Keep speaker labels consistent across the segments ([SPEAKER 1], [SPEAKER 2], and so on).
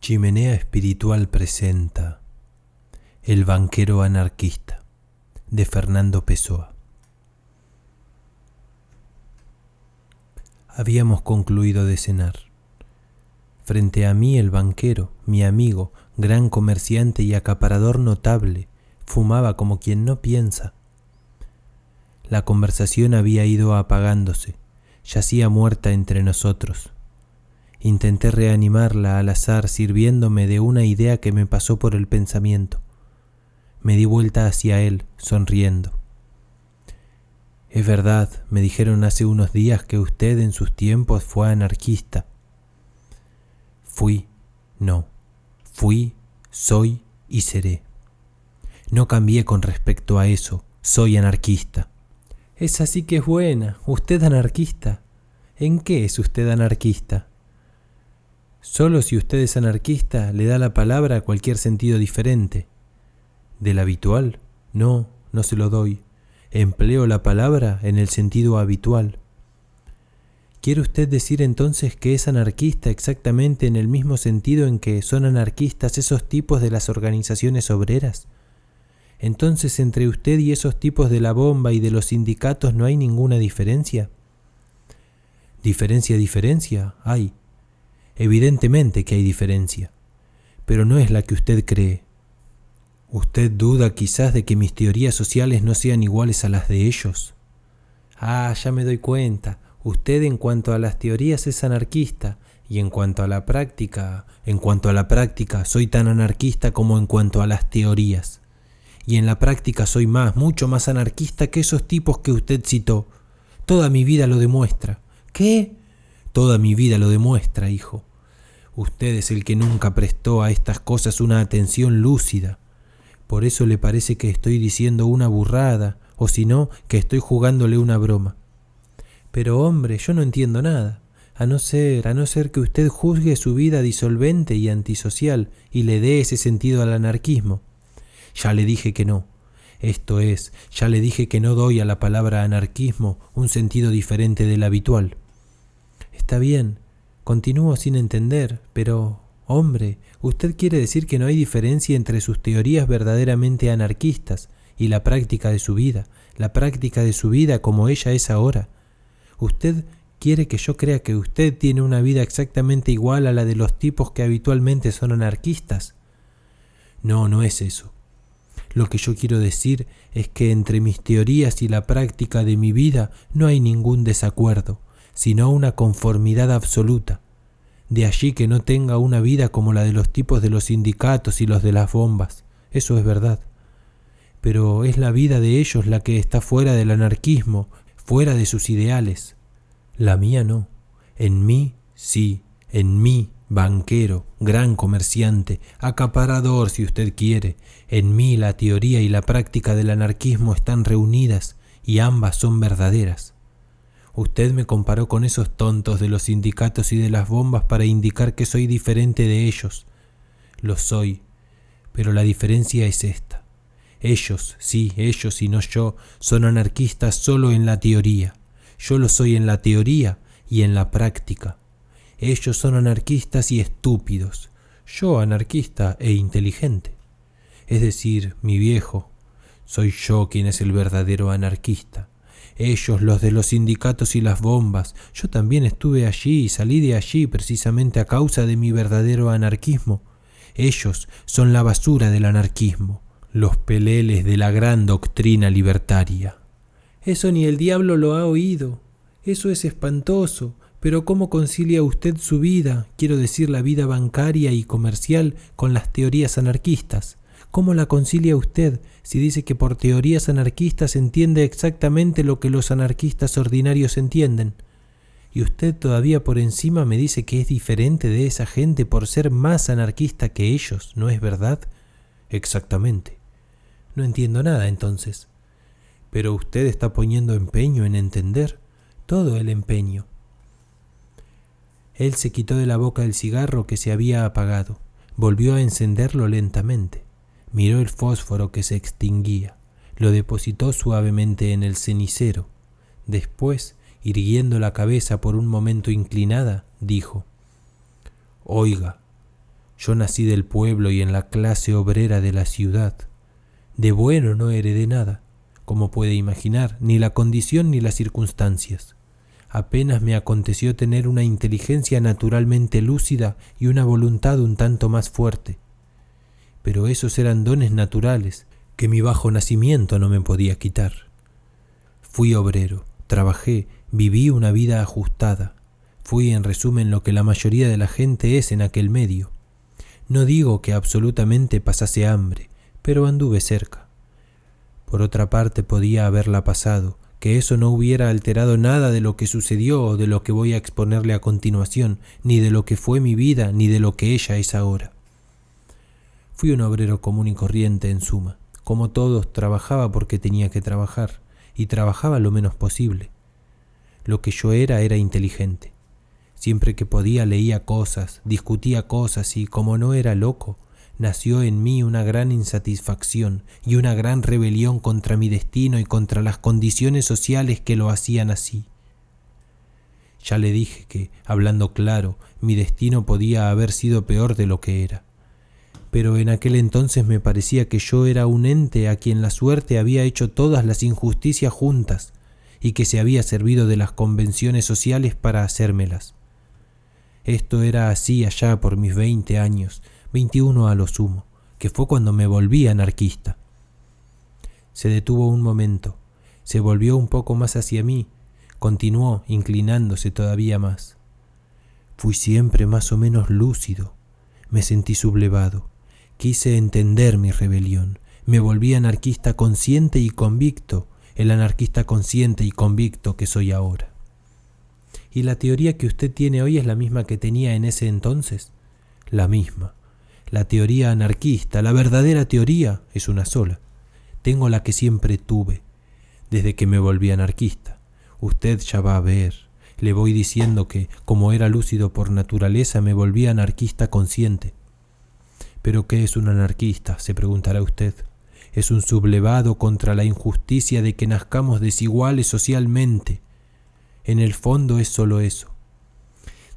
[SPEAKER 1] Chimenea Espiritual presenta El banquero anarquista, de Fernando Pessoa. Habíamos concluido de cenar. Frente a mí el banquero, mi amigo, gran comerciante y acaparador notable, fumaba como quien no piensa. La conversación había ido apagándose, yacía muerta entre nosotros. Intenté reanimarla al azar sirviéndome de una idea que me pasó por el pensamiento. Me di vuelta hacia él, sonriendo. Es verdad, me dijeron hace unos días que usted en sus tiempos fue anarquista. Fui, soy y seré. No cambié con respecto a eso, soy anarquista. Esa sí que es buena, usted anarquista. ¿En qué es usted anarquista? Solo si usted es anarquista le da la palabra a cualquier sentido diferente. ¿Del habitual? No se lo doy. Empleo la palabra en el sentido habitual. ¿Quiere usted decir entonces que es anarquista exactamente en el mismo sentido en que son anarquistas esos tipos de las organizaciones obreras? Entonces entre usted y esos tipos de la bomba y de los sindicatos no hay ninguna diferencia. ¿Diferencia? Hay. Evidentemente que hay diferencia, pero no es la que usted cree. ¿Usted duda quizás de que mis teorías sociales no sean iguales a las de ellos? Ya me doy cuenta. Usted en cuanto a las teorías es anarquista y en cuanto a la práctica soy tan anarquista como en cuanto a las teorías. Y en la práctica soy mucho más anarquista que esos tipos que usted citó. Toda mi vida lo demuestra. ¿Qué? Toda mi vida lo demuestra, hijo. Usted es el que nunca prestó a estas cosas una atención lúcida. Por eso le parece que estoy diciendo una burrada, o si no, que estoy jugándole una broma. Pero hombre, yo no entiendo nada, a no ser que usted juzgue su vida disolvente y antisocial y le dé ese sentido al anarquismo. Ya le dije que no. Ya le dije que no doy a la palabra anarquismo un sentido diferente del habitual. Está bien, continúo sin entender, pero, hombre, usted quiere decir que no hay diferencia entre sus teorías verdaderamente anarquistas y la práctica de su vida como ella es ahora. Usted quiere que yo crea que usted tiene una vida exactamente igual a la de los tipos que habitualmente son anarquistas. No es eso. Lo que yo quiero decir es que entre mis teorías y la práctica de mi vida no hay ningún desacuerdo, sino una conformidad absoluta. De allí que no tenga una vida como la de los tipos de los sindicatos y los de las bombas. Eso es verdad. Pero es la vida de ellos la que está fuera del anarquismo, fuera de sus ideales. La mía no. En mí, sí, en mí, banquero, gran comerciante, acaparador si usted quiere. En mí la teoría y la práctica del anarquismo están reunidas y ambas son verdaderas. Usted me comparó con esos tontos de los sindicatos y de las bombas para indicar que soy diferente de ellos. Lo soy, pero la diferencia es esta. Ellos y no yo, son anarquistas solo en la teoría. Yo lo soy en la teoría y en la práctica. Ellos son anarquistas y estúpidos. Yo anarquista e inteligente. Es decir, mi viejo, soy yo quien es el verdadero anarquista. Ellos, los de los sindicatos y las bombas. Yo también estuve allí y salí de allí precisamente a causa de mi verdadero anarquismo. Ellos son la basura del anarquismo, los peleles de la gran doctrina libertaria. Eso ni el diablo lo ha oído. Eso es espantoso. Pero ¿cómo concilia usted su vida, quiero decir la vida bancaria y comercial, con las teorías anarquistas? ¿Cómo la concilia usted si dice que por teorías anarquistas entiende exactamente lo que los anarquistas ordinarios entienden? Y usted todavía por encima me dice que es diferente de esa gente por ser más anarquista que ellos, ¿no es verdad? Exactamente. No entiendo nada entonces. Pero usted está poniendo empeño en entender, todo el empeño. Él se quitó de la boca el cigarro que se había apagado, volvió a encenderlo lentamente. Miró el fósforo que se extinguía, lo depositó suavemente en el cenicero. Después, irguiendo la cabeza por un momento inclinada, dijo: «Oiga, Yo nací del pueblo y en la clase obrera de la ciudad. De bueno no heredé nada, como puede imaginar, ni la condición ni las circunstancias. Apenas me aconteció tener una inteligencia naturalmente lúcida y una voluntad un tanto más fuerte. Pero esos eran dones naturales que mi bajo nacimiento no me podía quitar. Fui obrero, trabajé, viví una vida ajustada. Fui en resumen lo que la mayoría de la gente es en aquel medio. No digo que absolutamente pasase hambre, pero anduve cerca. Por otra parte podía haberla pasado, que eso no hubiera alterado nada de lo que sucedió o de lo que voy a exponerle a continuación, ni de lo que fue mi vida, ni de lo que ella es ahora. Fui un obrero común y corriente en suma. Como todos, trabajaba porque tenía que trabajar, y trabajaba lo menos posible. Lo que yo era inteligente. Siempre que podía leía cosas, discutía cosas y, como no era loco, nació en mí una gran insatisfacción y una gran rebelión contra mi destino y contra las condiciones sociales que lo hacían así. Ya le dije que, hablando claro, mi destino podía haber sido peor de lo que era. Pero en aquel entonces me parecía que yo era un ente a quien la suerte había hecho todas las injusticias juntas y que se había servido de las convenciones sociales para hacérmelas. Esto era así allá por mis 20 años, 21 a lo sumo, que fue cuando me volví anarquista. Se detuvo un momento, se volvió un poco más hacia mí, continuó inclinándose todavía más. Fui siempre más o menos lúcido, me sentí sublevado, quise entender mi rebelión, me volví anarquista consciente y convicto, el anarquista consciente y convicto que soy ahora. ¿Y la teoría que usted tiene hoy es la misma que tenía en ese entonces? La misma. La teoría anarquista, la verdadera teoría, es una sola. Tengo la que siempre tuve, desde que me volví anarquista. Usted ya va a ver. Le voy diciendo que, como era lúcido por naturaleza, me volví anarquista consciente. ¿Pero qué es un anarquista?, se preguntará usted. Es un sublevado contra la injusticia de que nazcamos desiguales socialmente. En el fondo es solo eso.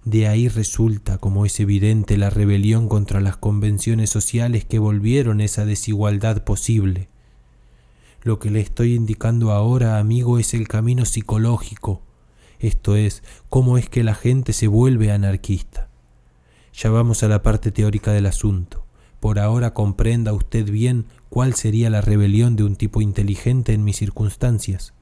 [SPEAKER 1] De ahí resulta, como es evidente, la rebelión contra las convenciones sociales que volvieron esa desigualdad posible. Lo que le estoy indicando ahora, amigo, es el camino psicológico. Esto es, cómo es que la gente se vuelve anarquista. Ya vamos a la parte teórica del asunto. Por ahora comprenda usted bien cuál sería la rebelión de un tipo inteligente en mis circunstancias.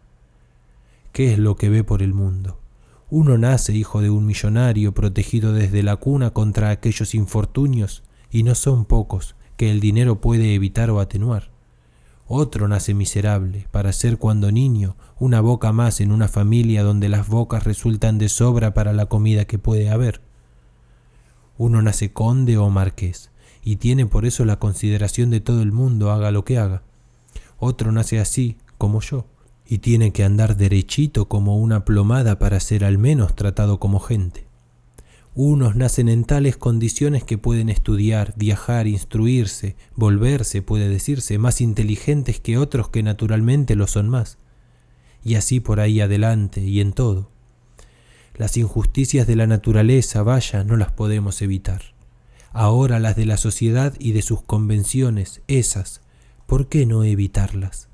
[SPEAKER 1] ¿Qué es lo que ve por el mundo? Uno nace hijo de un millonario protegido desde la cuna contra aquellos infortunios, y no son pocos, que el dinero puede evitar o atenuar. Otro nace miserable, para ser cuando niño una boca más en una familia donde las bocas resultan de sobra para la comida que puede haber. Uno nace conde o marqués, y tiene por eso la consideración de todo el mundo, haga lo que haga. Otro nace así, como yo, y tiene que andar derechito como una plomada para ser al menos tratado como gente. Unos nacen en tales condiciones que pueden estudiar, viajar, instruirse, volverse, puede decirse, más inteligentes que otros que naturalmente lo son más. Y así por ahí adelante y en todo. Las injusticias de la naturaleza, vaya, no las podemos evitar. Ahora las de la sociedad y de sus convenciones, esas, ¿por qué no evitarlas?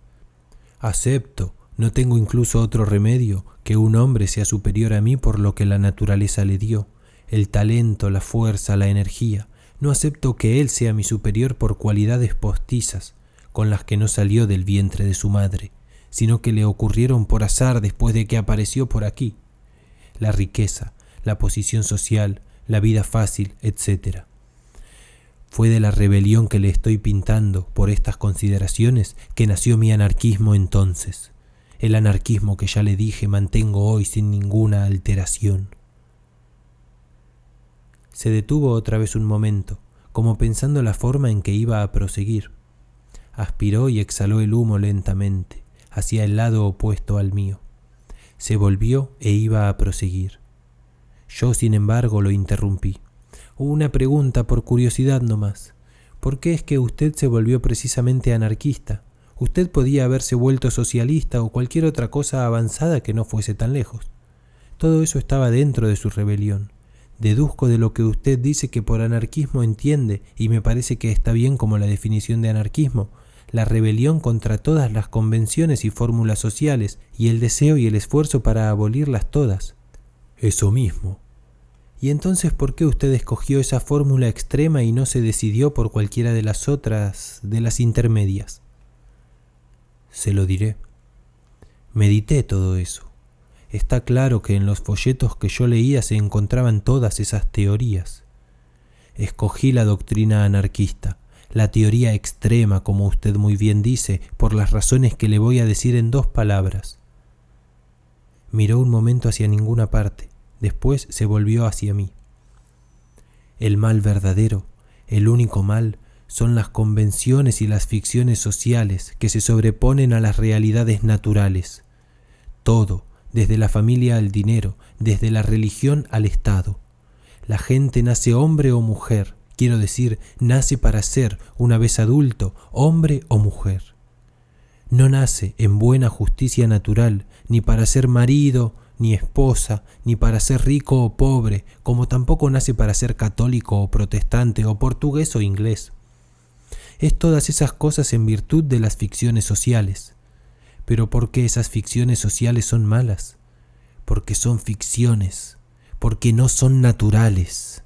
[SPEAKER 1] Acepto. No tengo incluso otro remedio que un hombre sea superior a mí por lo que la naturaleza le dio, el talento, la fuerza, la energía. No acepto que él sea mi superior por cualidades postizas, con las que no salió del vientre de su madre, sino que le ocurrieron por azar después de que apareció por aquí. La riqueza, la posición social, la vida fácil, etc. Fue de la rebelión que le estoy pintando por estas consideraciones que nació mi anarquismo entonces. El anarquismo que ya le dije mantengo hoy sin ninguna alteración. Se detuvo otra vez un momento, como pensando la forma en que iba a proseguir. Aspiró y exhaló el humo lentamente, hacia el lado opuesto al mío. Se volvió e iba a proseguir. Yo, sin embargo, lo interrumpí. Una pregunta por curiosidad nomás. ¿Por qué es que usted se volvió precisamente anarquista? Usted podía haberse vuelto socialista o cualquier otra cosa avanzada que no fuese tan lejos. Todo eso estaba dentro de su rebelión. Deduzco de lo que usted dice que por anarquismo entiende, y me parece que está bien como la definición de anarquismo, la rebelión contra todas las convenciones y fórmulas sociales, y el deseo y el esfuerzo para abolirlas todas. Eso mismo. ¿Y entonces por qué usted escogió esa fórmula extrema y no se decidió por cualquiera de las otras, de las intermedias? Se lo diré. Medité todo eso. Está claro que en los folletos que yo leía se encontraban todas esas teorías. Escogí la doctrina anarquista, la teoría extrema, como usted muy bien dice, por las razones que le voy a decir en 2 palabras. Miró un momento hacia ninguna parte, después se volvió hacia mí. El mal verdadero, el único mal, son las convenciones y las ficciones sociales que se sobreponen a las realidades naturales. Todo, desde la familia al dinero, desde la religión al Estado. La gente nace hombre o mujer, quiero decir, nace para ser, una vez adulto, hombre o mujer. No nace en buena justicia natural, ni para ser marido, ni esposa, ni para ser rico o pobre, como tampoco nace para ser católico o protestante, o portugués o inglés. Es todas esas cosas en virtud de las ficciones sociales. ¿Pero por qué esas ficciones sociales son malas? Porque son ficciones, porque no son naturales.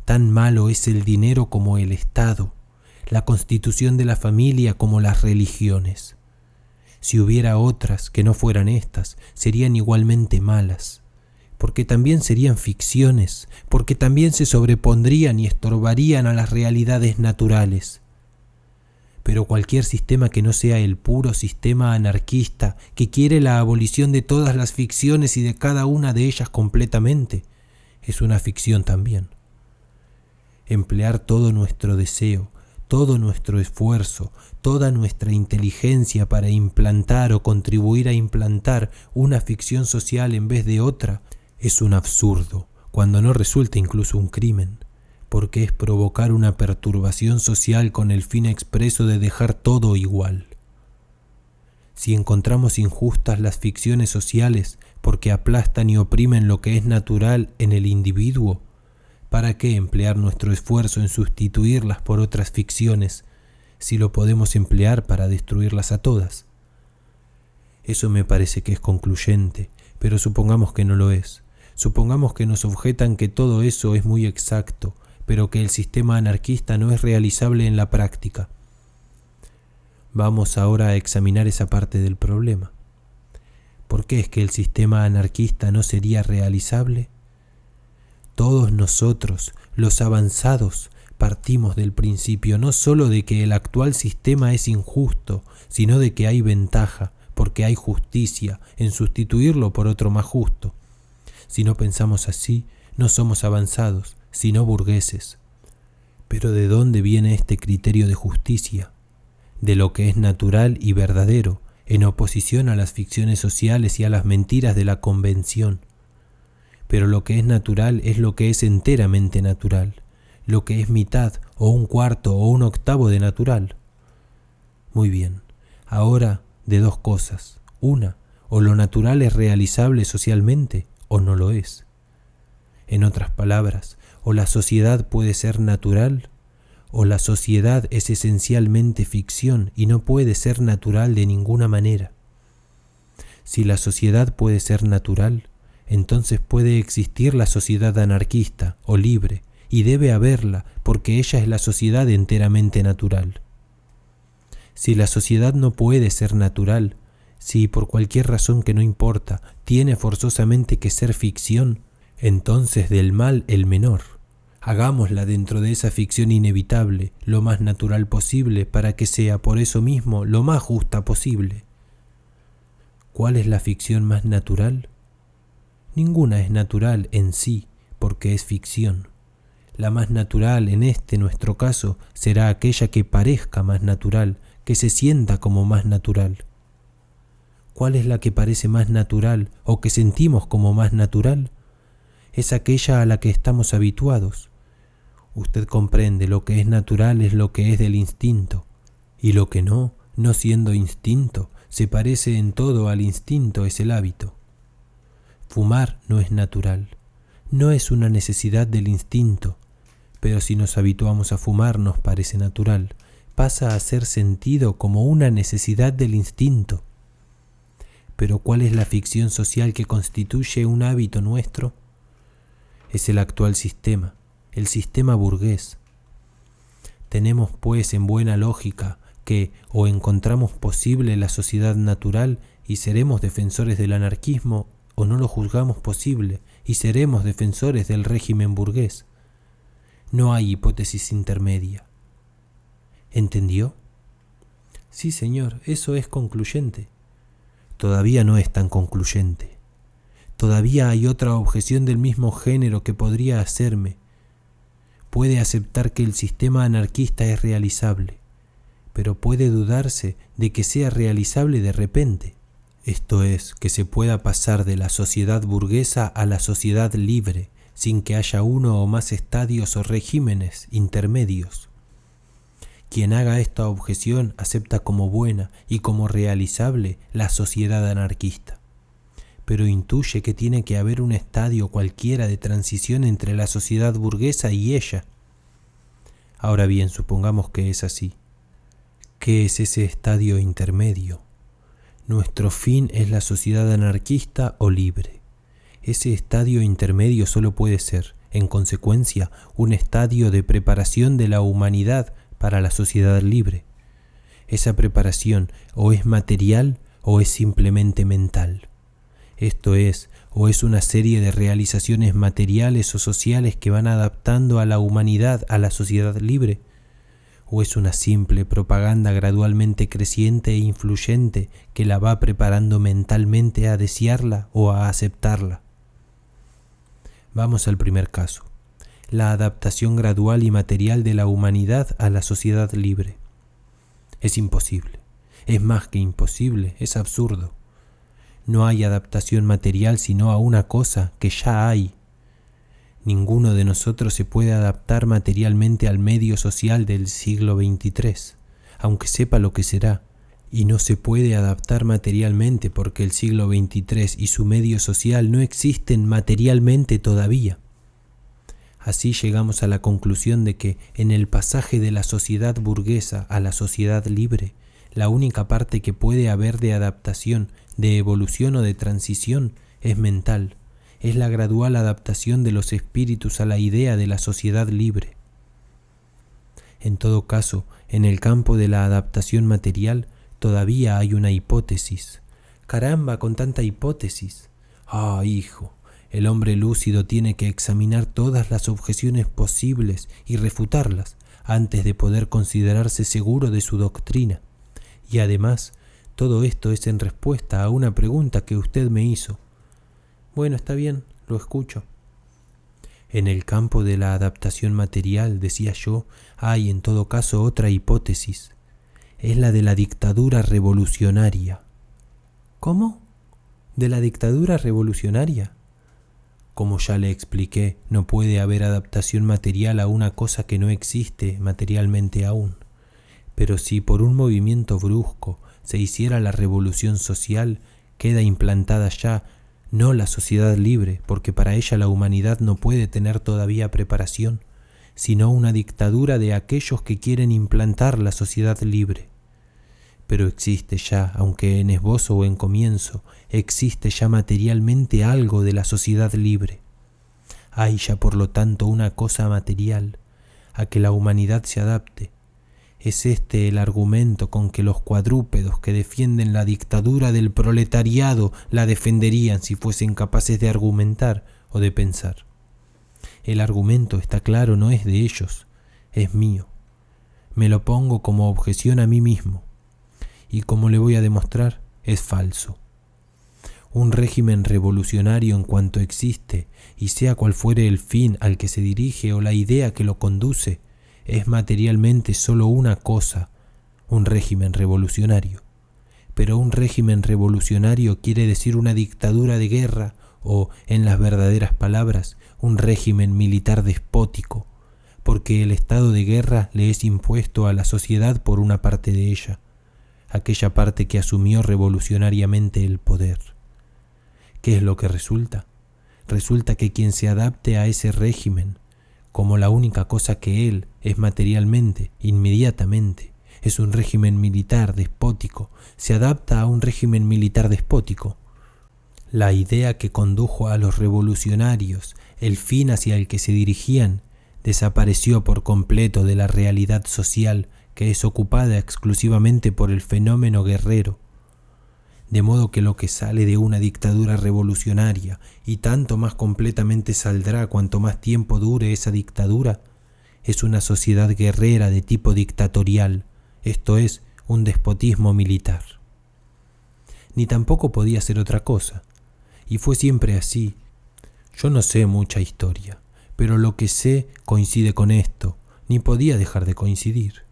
[SPEAKER 1] Tan malo es el dinero como el Estado, la constitución de la familia como las religiones. Si hubiera otras que no fueran estas, serían igualmente malas, porque también serían ficciones, porque también se sobrepondrían y estorbarían a las realidades naturales. Pero cualquier sistema que no sea el puro sistema anarquista, que quiere la abolición de todas las ficciones y de cada una de ellas completamente, es una ficción también. Emplear todo nuestro deseo, todo nuestro esfuerzo, toda nuestra inteligencia para implantar o contribuir a implantar una ficción social en vez de otra, es un absurdo, cuando no resulta incluso un crimen, porque es provocar una perturbación social con el fin expreso de dejar todo igual. Si encontramos injustas las ficciones sociales porque aplastan y oprimen lo que es natural en el individuo, ¿para qué emplear nuestro esfuerzo en sustituirlas por otras ficciones si lo podemos emplear para destruirlas a todas? Eso me parece que es concluyente, pero supongamos que no lo es. Supongamos que nos objetan que todo eso es muy exacto, pero que el sistema anarquista no es realizable en la práctica. Vamos ahora a examinar esa parte del problema. ¿Por qué es que el sistema anarquista no sería realizable? Todos nosotros, los avanzados, partimos del principio no solo de que el actual sistema es injusto, sino de que hay ventaja, porque hay justicia, en sustituirlo por otro más justo. Si no pensamos así, no somos avanzados, sino burgueses. Pero ¿de dónde viene este criterio de justicia? De lo que es natural y verdadero, en oposición a las ficciones sociales y a las mentiras de la convención. Pero lo que es natural es lo que es enteramente natural, lo que es mitad o un cuarto o un octavo de natural. Muy bien, ahora de 2 cosas. Una, o lo natural es realizable socialmente o no lo es. En otras palabras, o la sociedad puede ser natural, o la sociedad es esencialmente ficción y no puede ser natural de ninguna manera. Si la sociedad puede ser natural, entonces puede existir la sociedad anarquista o libre, y debe haberla porque ella es la sociedad enteramente natural. Si la sociedad no puede ser natural, si por cualquier razón que no importa, tiene forzosamente que ser ficción, entonces del mal el menor. Hagámosla dentro de esa ficción inevitable, lo más natural posible, para que sea por eso mismo lo más justa posible. ¿Cuál es la ficción más natural? Ninguna es natural en sí, porque es ficción. La más natural en nuestro caso, será aquella que parezca más natural, que se sienta como más natural. ¿Cuál es la que parece más natural o que sentimos como más natural? Es aquella a la que estamos habituados. Usted comprende, lo que es natural es lo que es del instinto, y lo que no siendo instinto, se parece en todo al instinto, es el hábito. Fumar no es natural, No es una necesidad del instinto, pero si nos habituamos a fumar nos parece natural. Pasa a ser sentido como una necesidad del instinto. Pero ¿cuál es la ficción social que constituye un hábito nuestro? Es el actual sistema, el sistema burgués. Tenemos pues en buena lógica que o encontramos posible la sociedad natural y seremos defensores del anarquismo, o no lo juzgamos posible y seremos defensores del régimen burgués. No hay hipótesis intermedia. ¿Entendió? Sí, señor, eso es concluyente. Todavía no es tan concluyente. Todavía hay otra objeción del mismo género que podría hacerme. Puede aceptar que el sistema anarquista es realizable, pero puede dudarse de que sea realizable de repente. Esto es, que se pueda pasar de la sociedad burguesa a la sociedad libre, sin que haya uno o más estadios o regímenes intermedios. Quien haga esta objeción acepta como buena y como realizable la sociedad anarquista, pero intuye que tiene que haber un estadio cualquiera de transición entre la sociedad burguesa y ella. Ahora bien, supongamos que es así. ¿Qué es ese estadio intermedio? Nuestro fin es la sociedad anarquista o libre. Ese estadio intermedio solo puede ser, en consecuencia, un estadio de preparación de la humanidad para la sociedad libre. Esa preparación o es material o es simplemente mental. Esto es, o es una serie de realizaciones materiales o sociales que van adaptando a la humanidad a la sociedad libre, o es una simple propaganda gradualmente creciente e influyente que la va preparando mentalmente a desearla o a aceptarla. Vamos al primer caso. La adaptación gradual y material de la humanidad a la sociedad libre. Es imposible, es más que imposible, es absurdo. No hay adaptación material sino a una cosa que ya hay. Ninguno de nosotros se puede adaptar materialmente al medio social del siglo XXIII, aunque sepa lo que será, y no se puede adaptar materialmente porque el siglo XXIII y su medio social no existen materialmente todavía. Así llegamos a la conclusión de que en el pasaje de la sociedad burguesa a la sociedad libre, la única parte que puede haber de adaptación, de evolución o de transición es mental, es la gradual adaptación de los espíritus a la idea de la sociedad libre. En todo caso, en el campo de la adaptación material todavía hay una hipótesis. ¡Caramba, con tanta hipótesis! ¡Ah, hijo! El hombre lúcido tiene que examinar todas las objeciones posibles y refutarlas antes de poder considerarse seguro de su doctrina. Y además, todo esto es en respuesta a una pregunta que usted me hizo. Bueno, está bien, lo escucho. En el campo de la adaptación material, decía yo, hay en todo caso otra hipótesis. Es la de la dictadura revolucionaria. ¿Cómo? ¿De la dictadura revolucionaria? Como ya le expliqué, no puede haber adaptación material a una cosa que no existe materialmente aún. Pero si por un movimiento brusco se hiciera la revolución social, queda implantada ya no la sociedad libre, porque para ella la humanidad no puede tener todavía preparación, sino una dictadura de aquellos que quieren implantar la sociedad libre. Pero existe ya, aunque en esbozo o en comienzo, existe ya materialmente algo de la sociedad libre. Hay ya por lo tanto una cosa material a que la humanidad se adapte. Es este el argumento con que los cuadrúpedos que defienden la dictadura del proletariado la defenderían si fuesen capaces de argumentar o de pensar. El argumento, está claro, no es de ellos, es mío. Me lo pongo como objeción a mí mismo. Y como le voy a demostrar, es falso. Un régimen revolucionario en cuanto existe, y sea cual fuere el fin al que se dirige o la idea que lo conduce, es materialmente solo una cosa, un régimen revolucionario. Pero un régimen revolucionario quiere decir una dictadura de guerra o, en las verdaderas palabras, un régimen militar despótico, porque el estado de guerra le es impuesto a la sociedad por una parte de ella, aquella parte que asumió revolucionariamente el poder. ¿Qué es lo que resulta? resulta que quien se adapte a ese régimen, como la única cosa que él es materialmente, inmediatamente, es un régimen militar despótico, se adapta a un régimen militar despótico. La idea que condujo a los revolucionarios, el fin hacia el que se dirigían, desapareció por completo de la realidad social que es ocupada exclusivamente por el fenómeno guerrero. De modo que lo que sale de una dictadura revolucionaria, y tanto más completamente saldrá cuanto más tiempo dure esa dictadura, es una sociedad guerrera de tipo dictatorial, esto es, un despotismo militar. Ni tampoco podía ser otra cosa, y fue siempre así. Yo no sé mucha historia, pero lo que sé coincide con esto, ni podía dejar de coincidir.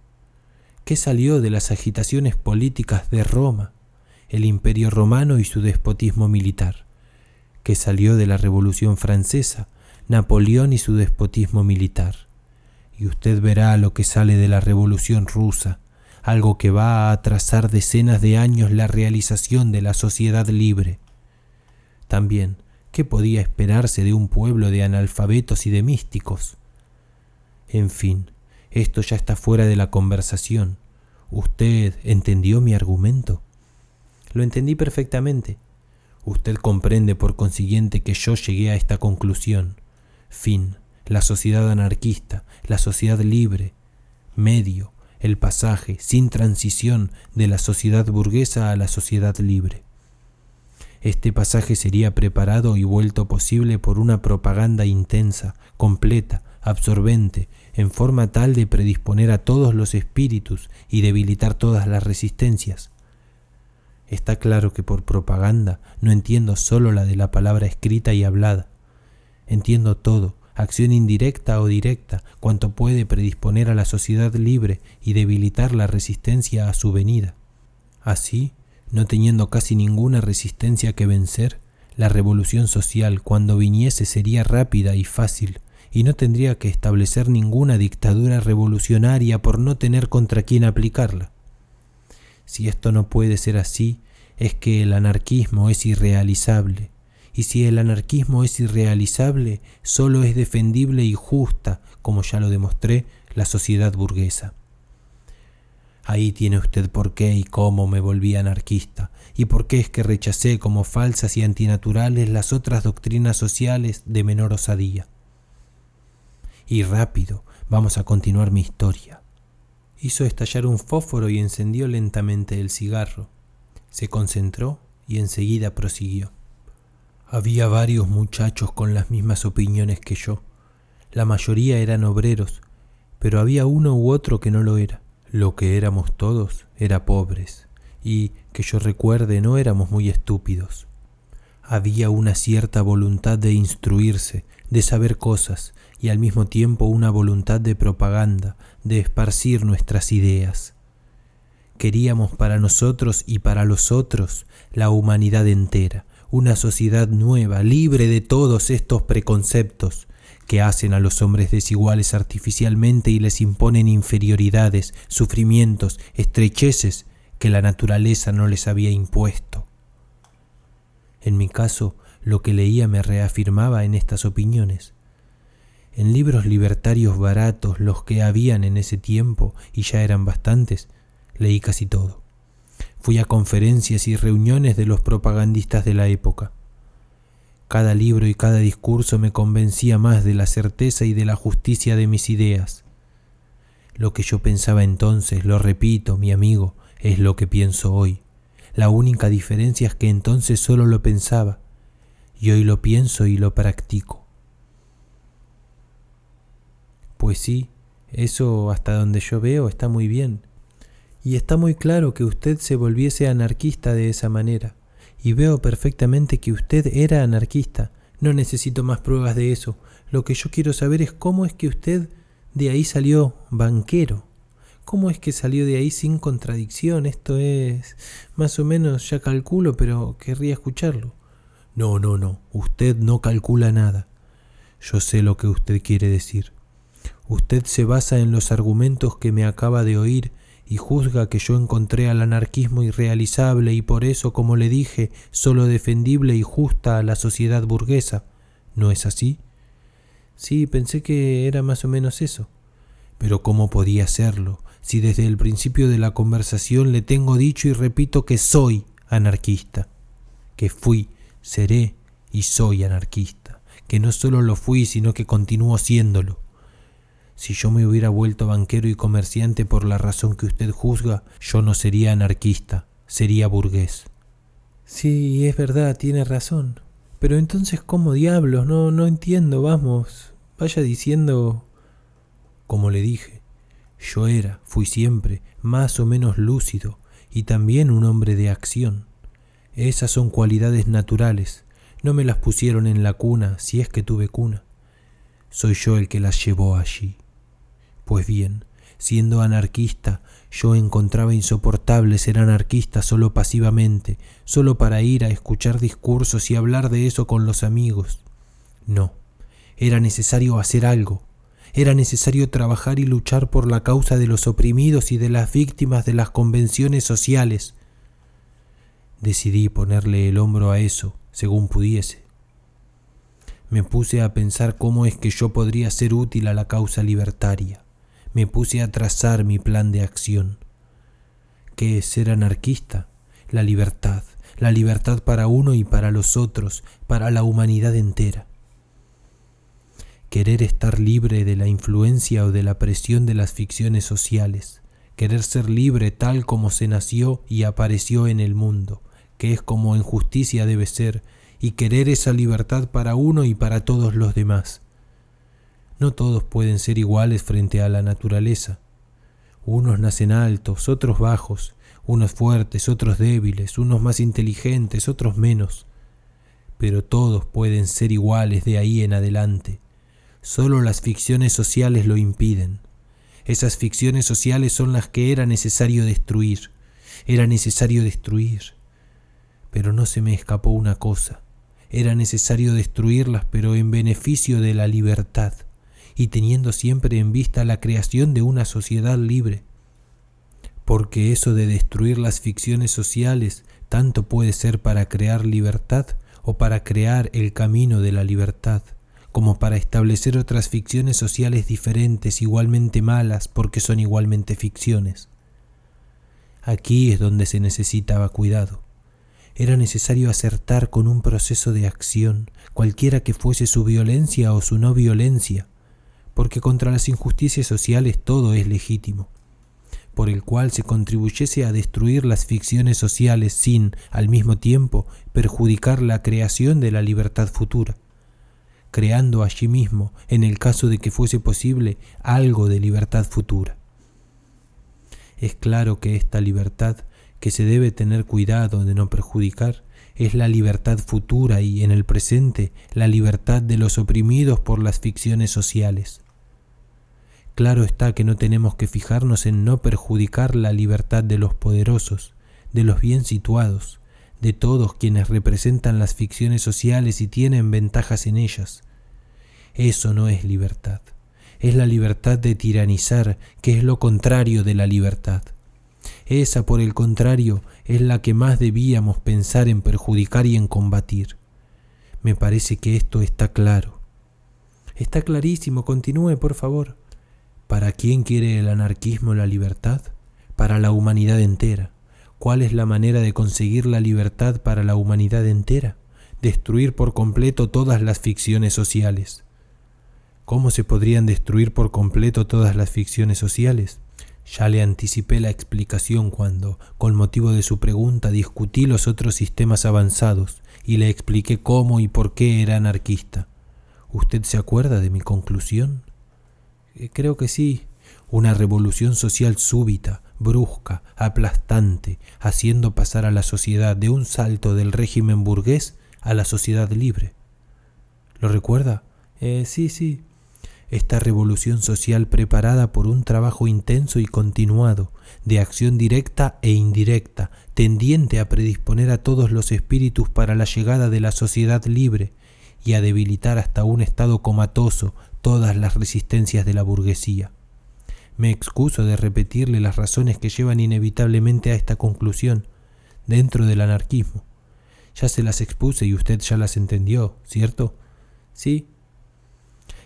[SPEAKER 1] ¿Qué salió de las agitaciones políticas de Roma, el Imperio Romano y su despotismo militar? ¿Qué salió de la Revolución Francesa, Napoleón y su despotismo militar? Y usted verá lo que sale de la Revolución Rusa, algo que va a atrasar decenas de años la realización de la sociedad libre. También, ¿qué podía esperarse de un pueblo de analfabetos y de místicos? En fin, esto ya está fuera de la conversación. ¿Usted entendió mi argumento? Lo entendí perfectamente. Usted comprende por consiguiente que yo llegué a esta conclusión. Fin, la sociedad anarquista, la sociedad libre. Medio, el pasaje, sin transición, de la sociedad burguesa a la sociedad libre. Este pasaje sería preparado y vuelto posible por una propaganda intensa, completa, absorbente, en forma tal de predisponer a todos los espíritus y debilitar todas las resistencias. Está claro que por propaganda no entiendo solo la de la palabra escrita y hablada. Entiendo todo, acción indirecta o directa, cuanto puede predisponer a la sociedad libre y debilitar la resistencia a su venida. Así, no teniendo casi ninguna resistencia que vencer, la revolución social cuando viniese sería rápida y fácil, y no tendría que establecer ninguna dictadura revolucionaria por no tener contra quién aplicarla. Si esto no puede ser así, es que el anarquismo es irrealizable, y si el anarquismo es irrealizable, solo es defendible y justa, como ya lo demostré, la sociedad burguesa. Ahí tiene usted por qué y cómo me volví anarquista, y por qué es que rechacé como falsas y antinaturales las otras doctrinas sociales de menor osadía. Y rápido, vamos a continuar mi historia. Hizo estallar un fósforo y encendió lentamente el cigarro. Se concentró y enseguida prosiguió. Había varios muchachos con las mismas opiniones que yo. La mayoría eran obreros, pero había uno u otro que no lo era. Lo que éramos todos era pobres, y, que yo recuerde, no éramos muy estúpidos. Había una cierta voluntad de instruirse, de saber cosas, y al mismo tiempo una voluntad de propaganda, de esparcir nuestras ideas. Queríamos para nosotros y para los otros la humanidad entera, una sociedad nueva, libre de todos estos preconceptos que hacen a los hombres desiguales artificialmente y les imponen inferioridades, sufrimientos, estrecheces que la naturaleza no les había impuesto. En mi caso, lo que leía me reafirmaba en estas opiniones. En libros libertarios baratos, los que habían en ese tiempo, y ya eran bastantes, leí casi todo. Fui a conferencias y reuniones de los propagandistas de la época. Cada libro y cada discurso me convencía más de la certeza y de la justicia de mis ideas. Lo que yo pensaba entonces, lo repito, mi amigo, es lo que pienso hoy. La única diferencia es que entonces solo lo pensaba, y hoy lo pienso y lo practico. Pues sí, eso hasta donde yo veo está muy bien. Y está muy claro que usted se volviese anarquista de esa manera. Y veo perfectamente que usted era anarquista. No necesito más pruebas de eso. Lo que yo quiero saber es cómo es que usted de ahí salió banquero. ¿Cómo es que salió de ahí sin contradicción? Esto es... más o menos ya calculo, pero querría escucharlo. No. Usted no calcula nada. Yo sé lo que usted quiere decir. Usted se basa en los argumentos que me acaba de oír y juzga que yo encontré al anarquismo irrealizable y por eso, como le dije, solo defendible y justa a la sociedad burguesa. ¿no es así? Sí, pensé que era más o menos eso. Pero ¿cómo podía serlo, si desde el principio de la conversación le tengo dicho y repito que soy anarquista? Que fui, seré y soy anarquista. Que no solo lo fui, sino que continúo siéndolo. Si yo me hubiera vuelto banquero y comerciante por la razón que usted juzga, yo no sería anarquista, sería burgués. Sí, es verdad, tiene razón. Pero entonces, ¿cómo diablos? No entiendo, vamos, vaya diciendo... Como le dije, yo fui siempre más o menos lúcido y también un hombre de acción. Esas son cualidades naturales, no me las pusieron en la cuna, si es que tuve cuna. Soy yo el que las llevó allí. Pues bien, siendo anarquista, yo encontraba insoportable ser anarquista solo pasivamente, solo para ir a escuchar discursos y hablar de eso con los amigos. No, era necesario hacer algo. Era necesario trabajar y luchar por la causa de los oprimidos y de las víctimas de las convenciones sociales. Decidí ponerle el hombro a eso, según pudiese. Me puse a pensar cómo es que yo podría ser útil a la causa libertaria. Me puse a trazar mi plan de acción. ¿Qué es ser anarquista? La libertad para uno y para los otros, para la humanidad entera. Querer estar libre de la influencia o de la presión de las ficciones sociales, querer ser libre tal como se nació y apareció en el mundo, que es como en justicia debe ser, y querer esa libertad para uno y para todos los demás. No todos pueden ser iguales frente a la naturaleza. Unos nacen altos, otros bajos, unos fuertes, otros débiles, unos más inteligentes, otros menos. Pero todos pueden ser iguales de ahí en adelante. Solo las ficciones sociales lo impiden. Esas ficciones sociales son las que era necesario destruir. Era necesario destruir. Pero no se me escapó una cosa. Era necesario destruirlas, pero en beneficio de la libertad, y teniendo siempre en vista la creación de una sociedad libre. Porque eso de destruir las ficciones sociales tanto puede ser para crear libertad o para crear el camino de la libertad, como para establecer otras ficciones sociales diferentes, igualmente malas, porque son igualmente ficciones. Aquí es donde se necesitaba cuidado. Era necesario acertar con un proceso de acción, cualquiera que fuese su violencia o su no violencia, porque contra las injusticias sociales todo es legítimo, por el cual se contribuyese a destruir las ficciones sociales sin, al mismo tiempo, perjudicar la creación de la libertad futura, creando allí mismo, en el caso de que fuese posible, algo de libertad futura. Es claro que esta libertad, que se debe tener cuidado de no perjudicar, es la libertad futura y, en el presente, la libertad de los oprimidos por las ficciones sociales. Claro está que no tenemos que fijarnos en no perjudicar la libertad de los poderosos, de los bien situados, de todos quienes representan las ficciones sociales y tienen ventajas en ellas. Eso no es libertad. Es la libertad de tiranizar, que es lo contrario de la libertad. Esa, por el contrario, es la que más debíamos pensar en perjudicar y en combatir. Me parece que esto está claro. Está clarísimo, continúe, por favor. ¿Para quién quiere el anarquismo la libertad? Para la humanidad entera. ¿Cuál es la manera de conseguir la libertad para la humanidad entera? Destruir por completo todas las ficciones sociales. ¿Cómo se podrían destruir por completo todas las ficciones sociales? Ya le anticipé la explicación cuando, con motivo de su pregunta, discutí los otros sistemas avanzados y le expliqué cómo y por qué era anarquista. ¿Usted se acuerda de mi conclusión? Creo que sí. Una revolución social súbita, brusca, aplastante, haciendo pasar a la sociedad de un salto del régimen burgués a la sociedad libre. ¿Lo recuerda? Sí. Esta revolución social preparada por un trabajo intenso y continuado, de acción directa e indirecta, tendiente a predisponer a todos los espíritus para la llegada de la sociedad libre y a debilitar hasta un estado comatoso todas las resistencias de la burguesía. Me excuso de repetirle las razones que llevan inevitablemente a esta conclusión dentro del anarquismo. Ya se las expuse y usted ya las entendió, ¿cierto? Sí,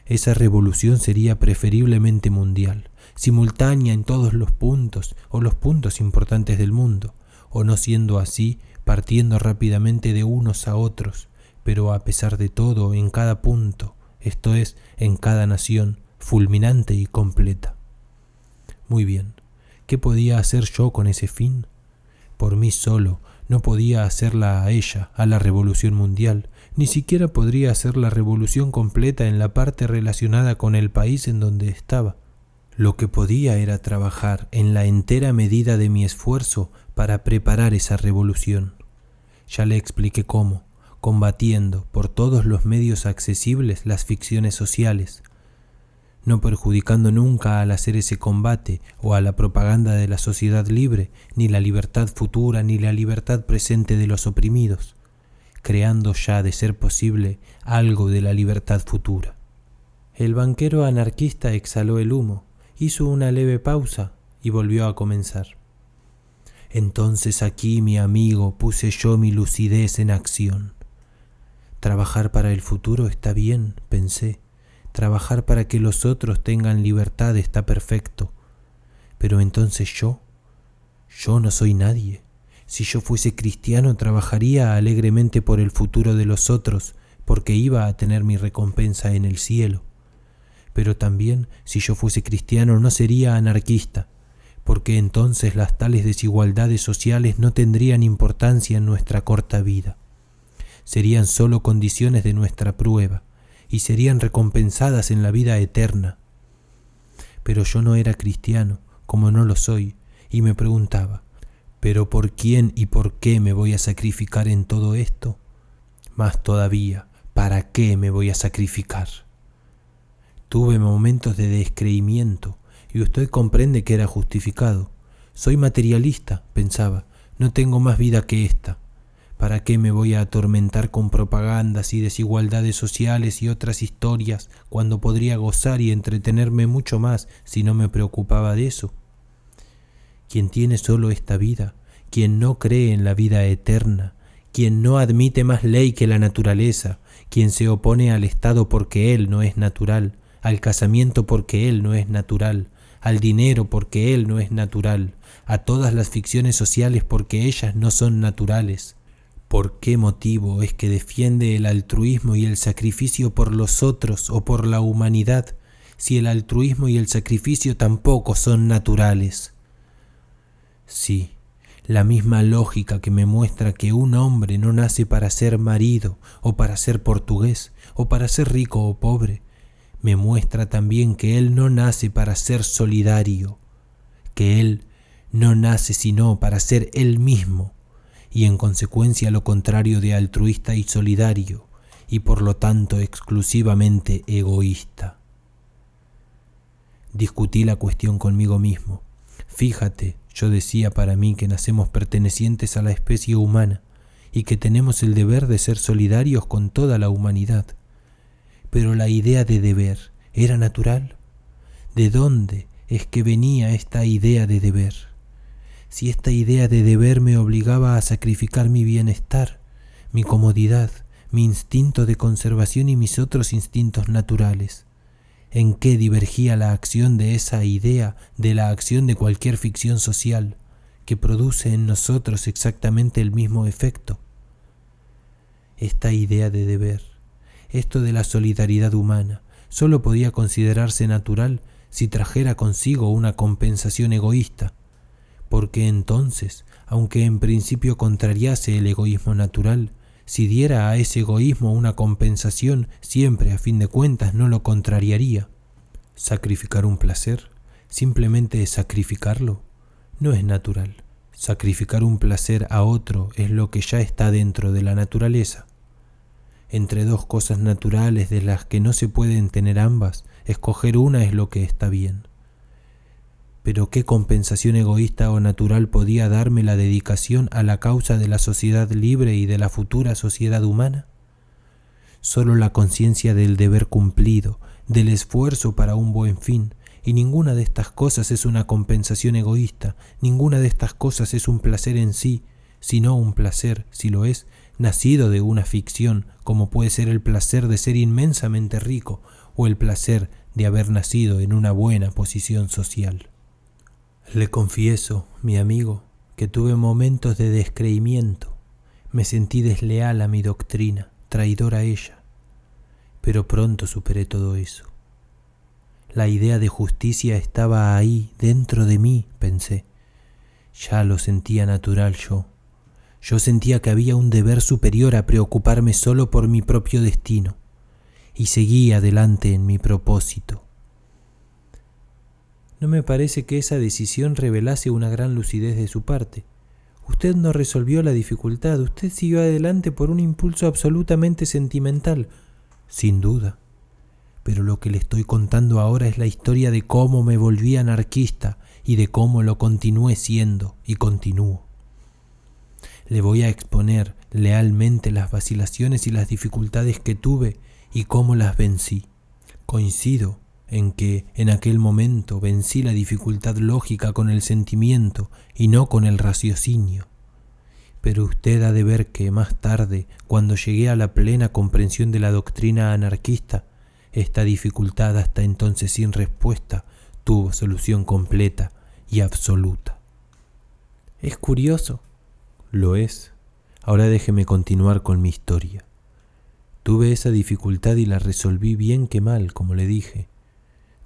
[SPEAKER 1] esa revolución sería preferiblemente mundial, simultánea en todos los puntos o los puntos importantes del mundo, o no siendo así, partiendo rápidamente de unos a otros, pero a pesar de todo en cada punto, esto es, en cada nación, fulminante y completa. Muy bien, ¿qué podía hacer yo con ese fin? Por mí solo no podía hacerla a ella, a la revolución mundial, ni siquiera podría hacer la revolución completa en la parte relacionada con el país en donde estaba. Lo que podía era trabajar en la entera medida de mi esfuerzo para preparar esa revolución. Ya le expliqué cómo, combatiendo por todos los medios accesibles las ficciones sociales, no perjudicando nunca al hacer ese combate o a la propaganda de la sociedad libre, ni la libertad futura ni la libertad presente de los oprimidos, creando ya de ser posible algo de la libertad futura. El banquero anarquista exhaló el humo, hizo una leve pausa y volvió a comenzar. Entonces aquí, mi amigo, puse yo mi lucidez en acción. Trabajar para el futuro está bien, pensé. Trabajar para que los otros tengan libertad está perfecto. Pero entonces yo no soy nadie. Si yo fuese cristiano, trabajaría alegremente por el futuro de los otros, porque iba a tener mi recompensa en el cielo. Pero también, si yo fuese cristiano, no sería anarquista, porque entonces las tales desigualdades sociales no tendrían importancia en nuestra corta vida. Serían solo condiciones de nuestra prueba, y serían recompensadas en la vida eterna. Pero yo no era cristiano, como no lo soy, y me preguntaba, ¿pero por quién y por qué me voy a sacrificar en todo esto? Más todavía, ¿para qué me voy a sacrificar? Tuve momentos de descreimiento, y usted comprende que era justificado. Soy materialista, pensaba, no tengo más vida que esta. ¿Para qué me voy a atormentar con propagandas y desigualdades sociales y otras historias cuando podría gozar y entretenerme mucho más si no me preocupaba de eso? Quien tiene solo esta vida, quien no cree en la vida eterna, quien no admite más ley que la naturaleza, quien se opone al Estado porque él no es natural, al casamiento porque él no es natural, al dinero porque él no es natural, a todas las ficciones sociales porque ellas no son naturales. ¿Por qué motivo es que defiende el altruismo y el sacrificio por los otros o por la humanidad, si el altruismo y el sacrificio tampoco son naturales? Sí, la misma lógica que me muestra que un hombre no nace para ser marido o para ser portugués o para ser rico o pobre, me muestra también que él no nace para ser solidario, que él no nace sino para ser él mismo, y en consecuencia lo contrario de altruista y solidario, y por lo tanto exclusivamente egoísta. Discutí la cuestión conmigo mismo. Fíjate, yo decía para mí que nacemos pertenecientes a la especie humana y que tenemos el deber de ser solidarios con toda la humanidad. Pero la idea de deber era natural. ¿De dónde es que venía esta idea de deber? Si esta idea de deber me obligaba a sacrificar mi bienestar, mi comodidad, mi instinto de conservación y mis otros instintos naturales, ¿en qué divergía la acción de esa idea de la acción de cualquier ficción social que produce en nosotros exactamente el mismo efecto? Esta idea de deber, esto de la solidaridad humana, solo podía considerarse natural si trajera consigo una compensación egoísta, porque entonces, aunque en principio contrariase el egoísmo natural, si diera a ese egoísmo una compensación, siempre a fin de cuentas no lo contrariaría. Sacrificar un placer, simplemente sacrificarlo, no es natural. Sacrificar un placer a otro es lo que ya está dentro de la naturaleza. Entre dos cosas naturales de las que no se pueden tener ambas, escoger una es lo que está bien. Pero ¿qué compensación egoísta o natural podía darme la dedicación a la causa de la sociedad libre y de la futura sociedad humana? Solo la conciencia del deber cumplido, del esfuerzo para un buen fin, y ninguna de estas cosas es una compensación egoísta, ninguna de estas cosas es un placer en sí, sino un placer, si lo es, nacido de una ficción, como puede ser el placer de ser inmensamente rico o el placer de haber nacido en una buena posición social. Le confieso, mi amigo, que tuve momentos de descreimiento. Me sentí desleal a mi doctrina, traidor a ella. Pero pronto superé todo eso. La idea de justicia estaba ahí, dentro de mí, pensé. Ya lo sentía natural yo. Yo sentía que había un deber superior a preocuparme solo por mi propio destino. Y seguí adelante en mi propósito. No me parece que esa decisión revelase una gran lucidez de su parte. Usted no resolvió la dificultad, usted siguió adelante por un impulso absolutamente sentimental, sin duda. Pero lo que le estoy contando ahora es la historia de cómo me volví anarquista y de cómo lo continué siendo y continúo. Le voy a exponer lealmente las vacilaciones y las dificultades que tuve y cómo las vencí. Coincido en que en aquel momento vencí la dificultad lógica con el sentimiento y no con el raciocinio. Pero usted ha de ver que más tarde, cuando llegué a la plena comprensión de la doctrina anarquista, esta dificultad hasta entonces sin respuesta tuvo solución completa y absoluta. ¿Es curioso? Lo es. Ahora déjeme continuar con mi historia. Tuve esa dificultad y la resolví bien que mal, como le dije.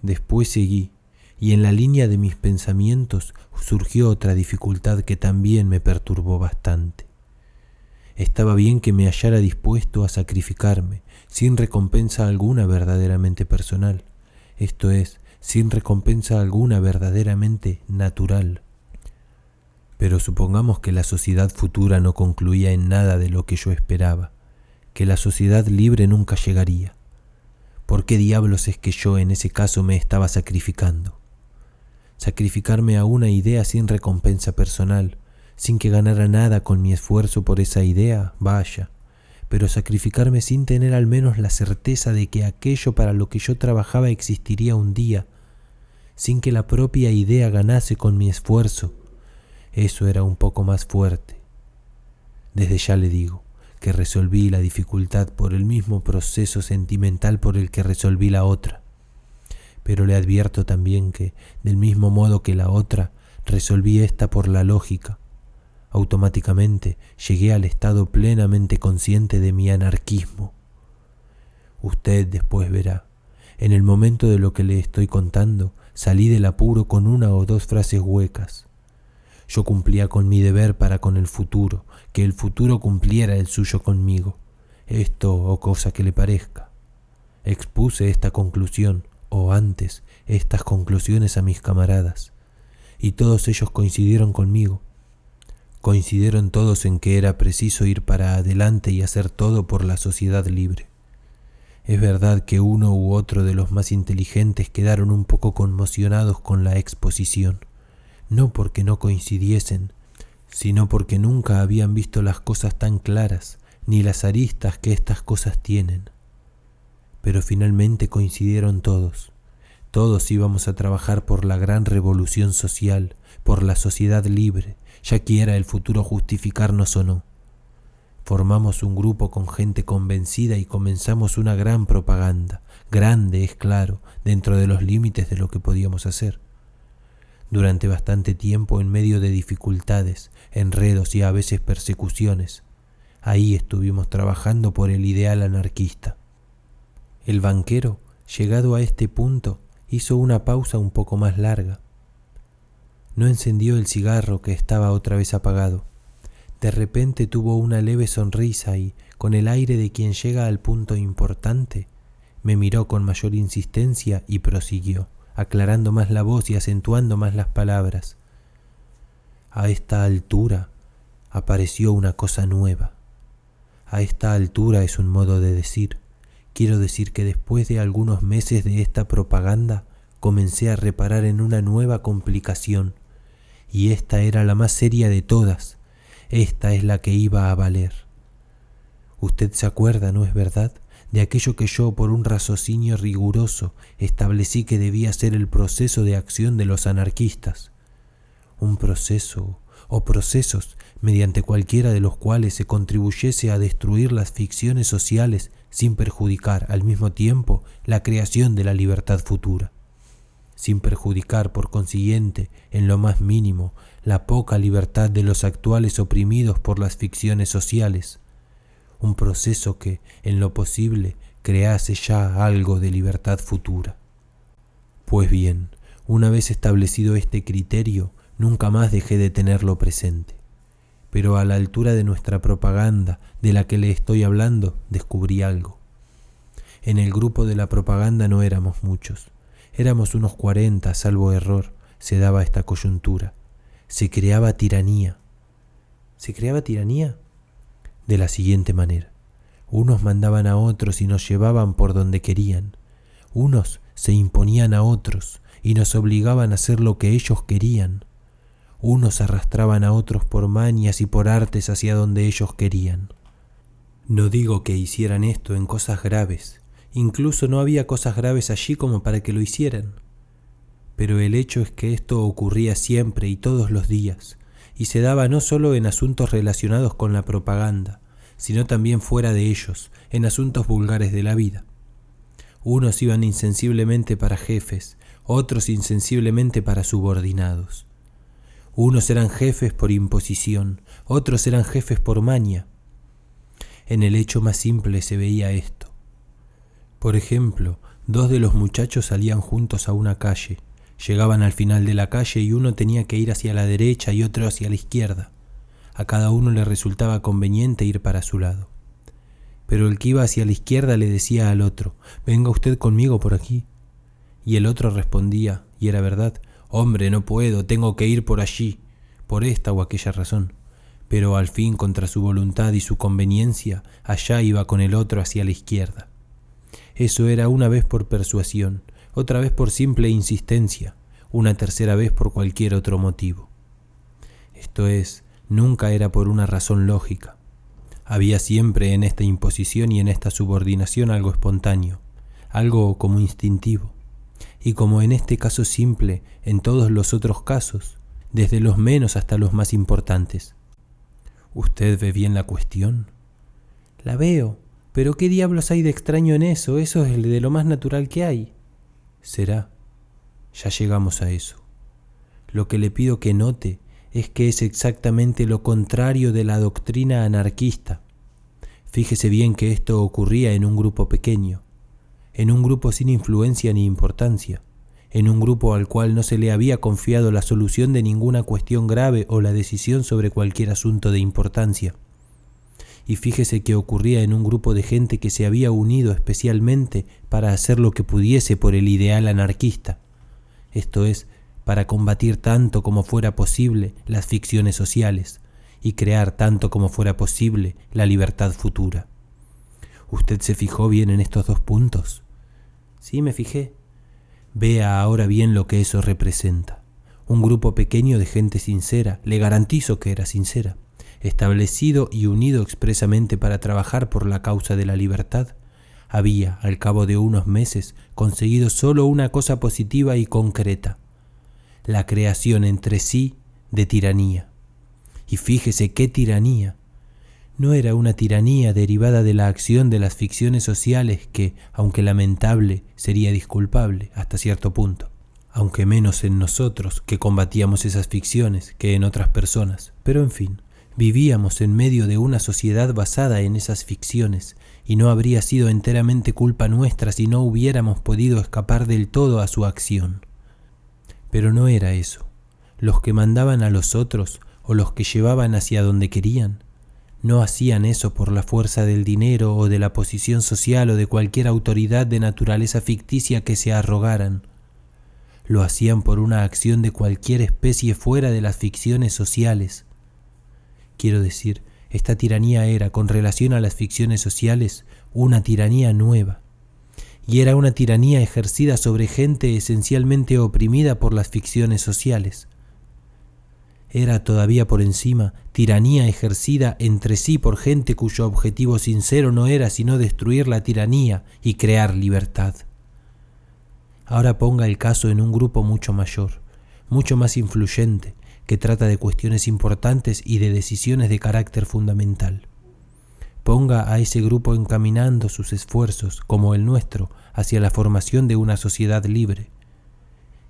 [SPEAKER 1] Después seguí, y en la línea de mis pensamientos surgió otra dificultad que también me perturbó bastante. Estaba bien que me hallara dispuesto a sacrificarme, sin recompensa alguna verdaderamente personal, esto es, sin recompensa alguna verdaderamente natural. Pero supongamos que la sociedad futura no concluía en nada de lo que yo esperaba, que la sociedad libre nunca llegaría. ¿Por qué diablos es que yo en ese caso me estaba sacrificando? Sacrificarme a una idea sin recompensa personal, sin que ganara nada con mi esfuerzo por esa idea, vaya, pero sacrificarme sin tener al menos la certeza de que aquello para lo que yo trabajaba existiría un día, sin que la propia idea ganase con mi esfuerzo, eso era un poco más fuerte. Desde ya le digo que resolví la dificultad por el mismo proceso sentimental por el que resolví la otra. Pero le advierto también que, del mismo modo que la otra, resolví esta por la lógica. Automáticamente llegué al estado plenamente consciente de mi anarquismo. Usted después verá. En el momento de lo que le estoy contando, salí del apuro con una o dos frases huecas. Yo cumplía con mi deber para con el futuro, que el futuro cumpliera el suyo conmigo, esto o cosa que le parezca. Expuse esta conclusión, o antes, estas conclusiones a mis camaradas, y todos ellos coincidieron conmigo. Coincidieron todos en que era preciso ir para adelante y hacer todo por la sociedad libre. Es verdad que uno u otro de los más inteligentes quedaron un poco conmocionados con la exposición, no porque no coincidiesen, sino porque nunca habían visto las cosas tan claras, ni las aristas que estas cosas tienen. Pero finalmente coincidieron todos. Todos íbamos a trabajar por la gran revolución social, por la sociedad libre, ya quiera el futuro justificarnos o no. Formamos un grupo con gente convencida y comenzamos una gran propaganda, grande, es claro, dentro de los límites de lo que podíamos hacer. Durante bastante tiempo, en medio de dificultades, enredos y a veces persecuciones, ahí estuvimos trabajando por el ideal anarquista. El banquero, llegado a este punto, hizo una pausa un poco más larga. No encendió el cigarro que estaba otra vez apagado. De repente tuvo una leve sonrisa y, con el aire de quien llega al punto importante, me miró con mayor insistencia y prosiguió, aclarando más la voz y acentuando más las palabras. A esta altura apareció una cosa nueva. A esta altura es un modo de decir. Quiero decir que después de algunos meses de esta propaganda comencé a reparar en una nueva complicación, y esta era la más seria de todas. Esta es la que iba a valer. Usted se acuerda, ¿no es verdad?, de aquello que yo, por un raciocinio riguroso, establecí que debía ser el proceso de acción de los anarquistas. Un proceso o procesos mediante cualquiera de los cuales se contribuyese a destruir las ficciones sociales sin perjudicar al mismo tiempo la creación de la libertad futura, sin perjudicar por consiguiente en lo más mínimo la poca libertad de los actuales oprimidos por las ficciones sociales, un proceso que, en lo posible, crease ya algo de libertad futura. Pues bien, una vez establecido este criterio, nunca más dejé de tenerlo presente. Pero a la altura de nuestra propaganda, de la que le estoy hablando, descubrí algo. En el grupo de la propaganda no éramos muchos. Éramos unos 40, salvo error, se daba esta coyuntura. Se creaba tiranía. ¿Se creaba tiranía? De la siguiente manera. Unos mandaban a otros y nos llevaban por donde querían. Unos se imponían a otros y nos obligaban a hacer lo que ellos querían. Unos arrastraban a otros por mañas y por artes hacia donde ellos querían. No digo que hicieran esto en cosas graves, incluso no había cosas graves allí como para que lo hicieran. Pero el hecho es que esto ocurría siempre y todos los días, y se daba no solo en asuntos relacionados con la propaganda, sino también fuera de ellos, en asuntos vulgares de la vida. Unos iban insensiblemente para jefes, otros insensiblemente para subordinados. Unos eran jefes por imposición, otros eran jefes por maña. En el hecho más simple se veía esto. Por ejemplo, 2 de los muchachos salían juntos a una calle. Llegaban al final de la calle y uno tenía que ir hacia la derecha y otro hacia la izquierda. A cada uno le resultaba conveniente ir para su lado. Pero el que iba hacia la izquierda le decía al otro: «Venga usted conmigo por aquí». Y el otro respondía, y era verdad: «Hombre, no puedo, tengo que ir por allí», por esta o aquella razón. Pero al fin, contra su voluntad y su conveniencia, allá iba con el otro hacia la izquierda. Eso era una vez por persuasión, otra vez por simple insistencia, una tercera vez por cualquier otro motivo. Esto es, nunca era por una razón lógica. Había siempre en esta imposición y en esta subordinación algo espontáneo, algo como instintivo. Y como en este caso simple, en todos los otros casos, desde los menos hasta los más importantes. ¿Usted ve bien la cuestión? La veo, pero ¿qué diablos hay de extraño en eso? Eso es de lo más natural que hay. Será. Ya llegamos a eso. Lo que le pido que note es que es exactamente lo contrario de la doctrina anarquista. Fíjese bien que esto ocurría en un grupo pequeño, en un grupo sin influencia ni importancia, en un grupo al cual no se le había confiado la solución de ninguna cuestión grave o la decisión sobre cualquier asunto de importancia. Y fíjese que ocurría en un grupo de gente que se había unido especialmente para hacer lo que pudiese por el ideal anarquista, esto es, para combatir tanto como fuera posible las ficciones sociales y crear tanto como fuera posible la libertad futura. ¿Usted se fijó bien en estos 2 puntos? Sí, me fijé. Vea ahora bien lo que eso representa. Un grupo pequeño de gente sincera, le garantizo que era sincera, establecido y unido expresamente para trabajar por la causa de la libertad, había, al cabo de unos meses, conseguido solo una cosa positiva y concreta: la creación entre sí de tiranía. Y fíjese qué tiranía. No era una tiranía derivada de la acción de las ficciones sociales que, aunque lamentable, sería disculpable hasta cierto punto, aunque menos en nosotros que combatíamos esas ficciones que en otras personas. Pero en fin, vivíamos en medio de una sociedad basada en esas ficciones y no habría sido enteramente culpa nuestra si no hubiéramos podido escapar del todo a su acción. Pero no era eso. Los que mandaban a los otros o los que llevaban hacia donde querían, no hacían eso por la fuerza del dinero o de la posición social o de cualquier autoridad de naturaleza ficticia que se arrogaran. Lo hacían por una acción de cualquier especie fuera de las ficciones sociales. Quiero decir, esta tiranía era, con relación a las ficciones sociales, una tiranía nueva. Y era una tiranía ejercida sobre gente esencialmente oprimida por las ficciones sociales. Era todavía por encima tiranía ejercida entre sí por gente cuyo objetivo sincero no era sino destruir la tiranía y crear libertad. Ahora ponga el caso en un grupo mucho mayor, mucho más influyente, que trata de cuestiones importantes y de decisiones de carácter fundamental. Ponga a ese grupo encaminando sus esfuerzos, como el nuestro, hacia la formación de una sociedad libre.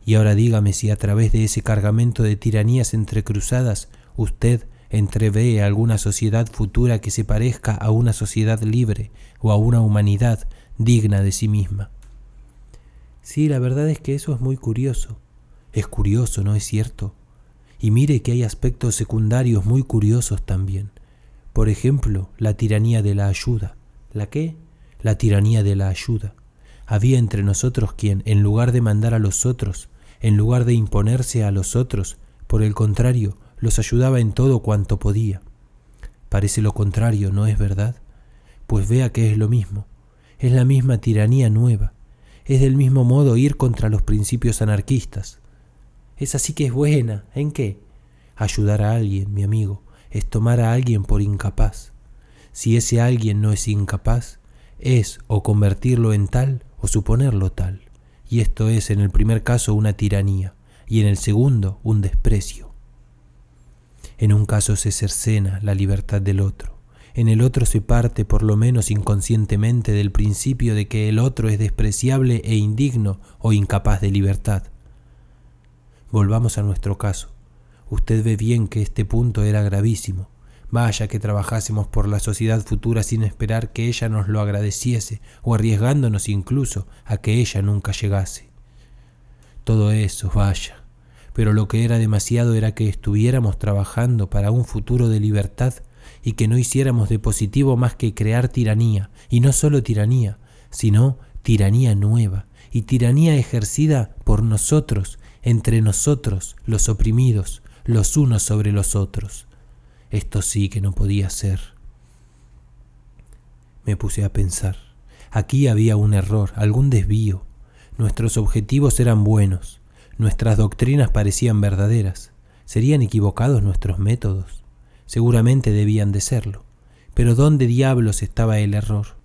[SPEAKER 1] Y ahora dígame si a través de ese cargamento de tiranías entrecruzadas usted entrevé alguna sociedad futura que se parezca a una sociedad libre o a una humanidad digna de sí misma. Sí, la verdad es que eso es muy curioso. Es curioso, ¿no es cierto? Y mire que hay aspectos secundarios muy curiosos también. Por ejemplo, la tiranía de la ayuda. ¿La qué? La tiranía de la ayuda. Había entre nosotros quien, en lugar de mandar a los otros, en lugar de imponerse a los otros, por el contrario, los ayudaba en todo cuanto podía. Parece lo contrario, ¿no es verdad? Pues vea que es lo mismo. Es la misma tiranía nueva. Es del mismo modo ir contra los principios anarquistas. Esa sí que es buena. ¿En qué? Ayudar a alguien, mi amigo, es tomar a alguien por incapaz. Si ese alguien no es incapaz, es o convertirlo en tal o suponerlo tal. Y esto es en el primer caso una tiranía y en el segundo un desprecio. En un caso se cercena la libertad del otro. En el otro se parte, por lo menos inconscientemente, del principio de que el otro es despreciable e indigno o incapaz de libertad. Volvamos a nuestro caso. Usted ve bien que este punto era gravísimo. Vaya que trabajásemos por la sociedad futura sin esperar que ella nos lo agradeciese o arriesgándonos incluso a que ella nunca llegase. Todo eso, vaya. Pero lo que era demasiado era que estuviéramos trabajando para un futuro de libertad y que no hiciéramos de positivo más que crear tiranía, y no solo tiranía, sino tiranía nueva, y tiranía ejercida por nosotros, entre nosotros, los oprimidos, los unos sobre los otros. Esto sí que no podía ser. Me puse a pensar. Aquí había un error, algún desvío. Nuestros objetivos eran buenos, nuestras doctrinas parecían verdaderas. ¿Serían equivocados nuestros métodos? Seguramente debían de serlo. Pero ¿dónde diablos estaba el error?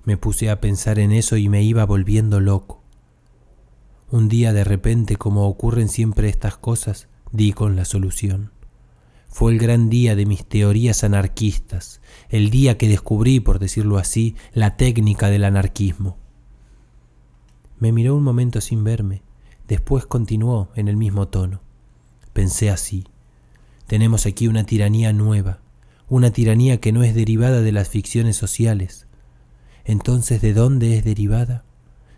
[SPEAKER 1] Me puse a pensar en eso y me iba volviendo loco. Un día de repente, como ocurren siempre estas cosas, di con la solución. Fue el gran día de mis teorías anarquistas, el día que descubrí, por decirlo así, la técnica del anarquismo. Me miró un momento sin verme, después continuó en el mismo tono. Pensé así: tenemos aquí una tiranía nueva, una tiranía que no es derivada de las ficciones sociales. Entonces, ¿de dónde es derivada?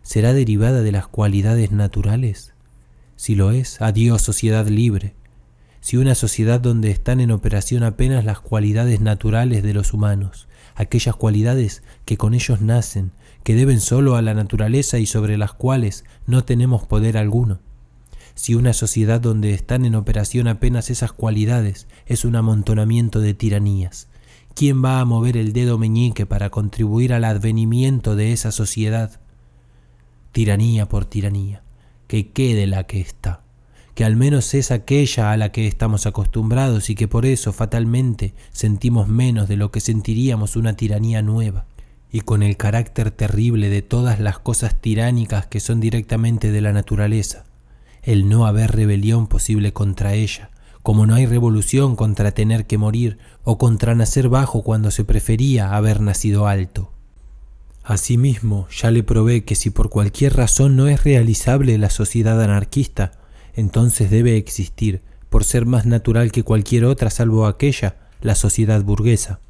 [SPEAKER 1] ¿Será derivada de las cualidades naturales? Si lo es, adiós sociedad libre. Si una sociedad donde están en operación apenas las cualidades naturales de los humanos, aquellas cualidades que con ellos nacen, que deben solo a la naturaleza y sobre las cuales no tenemos poder alguno. Si una sociedad donde están en operación apenas esas cualidades es un amontonamiento de tiranías, ¿quién va a mover el dedo meñique para contribuir al advenimiento de esa sociedad? Tiranía por tiranía, que quede la que está, que al menos es aquella a la que estamos acostumbrados y que por eso fatalmente sentimos menos de lo que sentiríamos una tiranía nueva, y con el carácter terrible de todas las cosas tiránicas que son directamente de la naturaleza, el no haber rebelión posible contra ella, como no hay revolución contra tener que morir o contra nacer bajo cuando se prefería haber nacido alto. Asimismo, ya le probé que si por cualquier razón no es realizable la sociedad anarquista, entonces debe existir, por ser más natural que cualquier otra salvo aquella, la sociedad burguesa.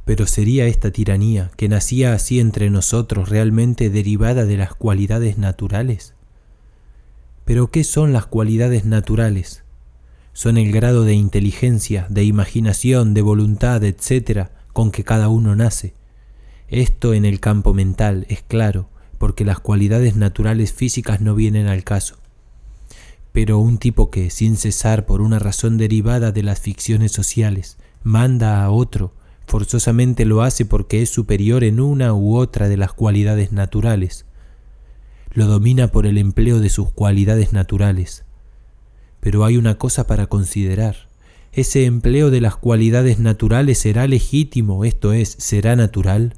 [SPEAKER 1] Pero ¿sería esta tiranía, que nacía así entre nosotros, realmente derivada de las cualidades naturales? ¿Pero qué son las cualidades naturales? Son el grado de inteligencia, de imaginación, de voluntad, etc., con que cada uno nace. Esto en el campo mental, es claro, porque las cualidades naturales físicas no vienen al caso. Pero un tipo que, sin cesar por una razón derivada de las ficciones sociales, manda a otro, forzosamente lo hace porque es superior en una u otra de las cualidades naturales. Lo domina por el empleo de sus cualidades naturales. Pero hay una cosa para considerar. ¿Ese empleo de las cualidades naturales será legítimo, esto es, será natural?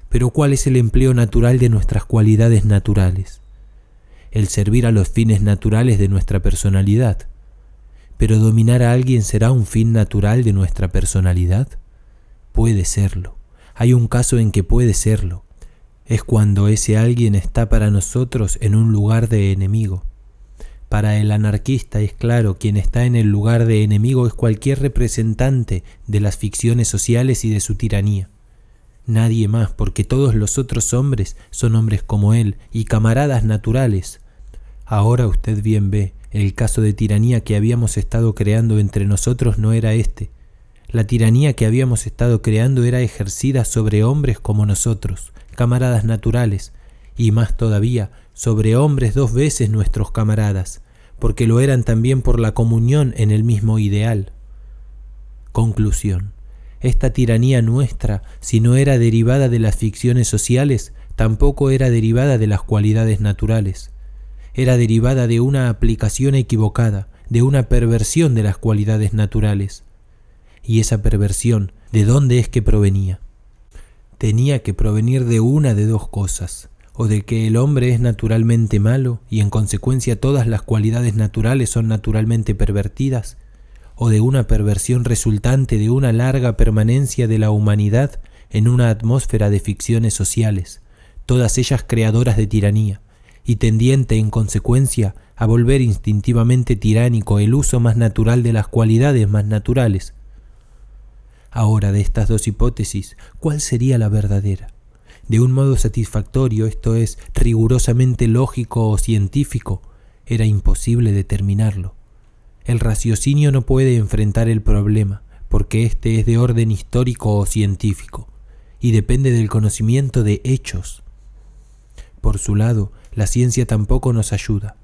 [SPEAKER 1] Pero ¿cuál es el empleo natural de nuestras cualidades naturales? El servir a los fines naturales de nuestra personalidad. Pero dominar a alguien será un fin natural de nuestra personalidad. Puede serlo. Hay un caso en que puede serlo. Es cuando ese alguien está para nosotros en un lugar de enemigo. Para el anarquista es claro, quien está en el lugar de enemigo es cualquier representante de las ficciones sociales y de su tiranía. Nadie más, porque todos los otros hombres son hombres como él y camaradas naturales. Ahora usted bien ve, el caso de tiranía que habíamos estado creando entre nosotros no era este. La tiranía que habíamos estado creando era ejercida sobre hombres como nosotros, camaradas naturales, y más todavía, sobre hombres 2 veces nuestros camaradas, porque lo eran también por la comunión en el mismo ideal. Conclusión. Esta tiranía nuestra, si no era derivada de las ficciones sociales, tampoco era derivada de las cualidades naturales. Era derivada de una aplicación equivocada, de una perversión de las cualidades naturales. Y esa perversión, ¿de dónde es que provenía? Tenía que provenir de una de 2 cosas, o de que el hombre es naturalmente malo y en consecuencia todas las cualidades naturales son naturalmente pervertidas, o de una perversión resultante de una larga permanencia de la humanidad en una atmósfera de ficciones sociales, todas ellas creadoras de tiranía, y tendiente en consecuencia a volver instintivamente tiránico el uso más natural de las cualidades más naturales. Ahora, de estas 2 hipótesis, ¿cuál sería la verdadera? De un modo satisfactorio, esto es, rigurosamente lógico o científico, era imposible determinarlo. El raciocinio no puede enfrentar el problema, porque éste es de orden histórico o científico, y depende del conocimiento de hechos. Por su lado, la ciencia tampoco nos ayuda,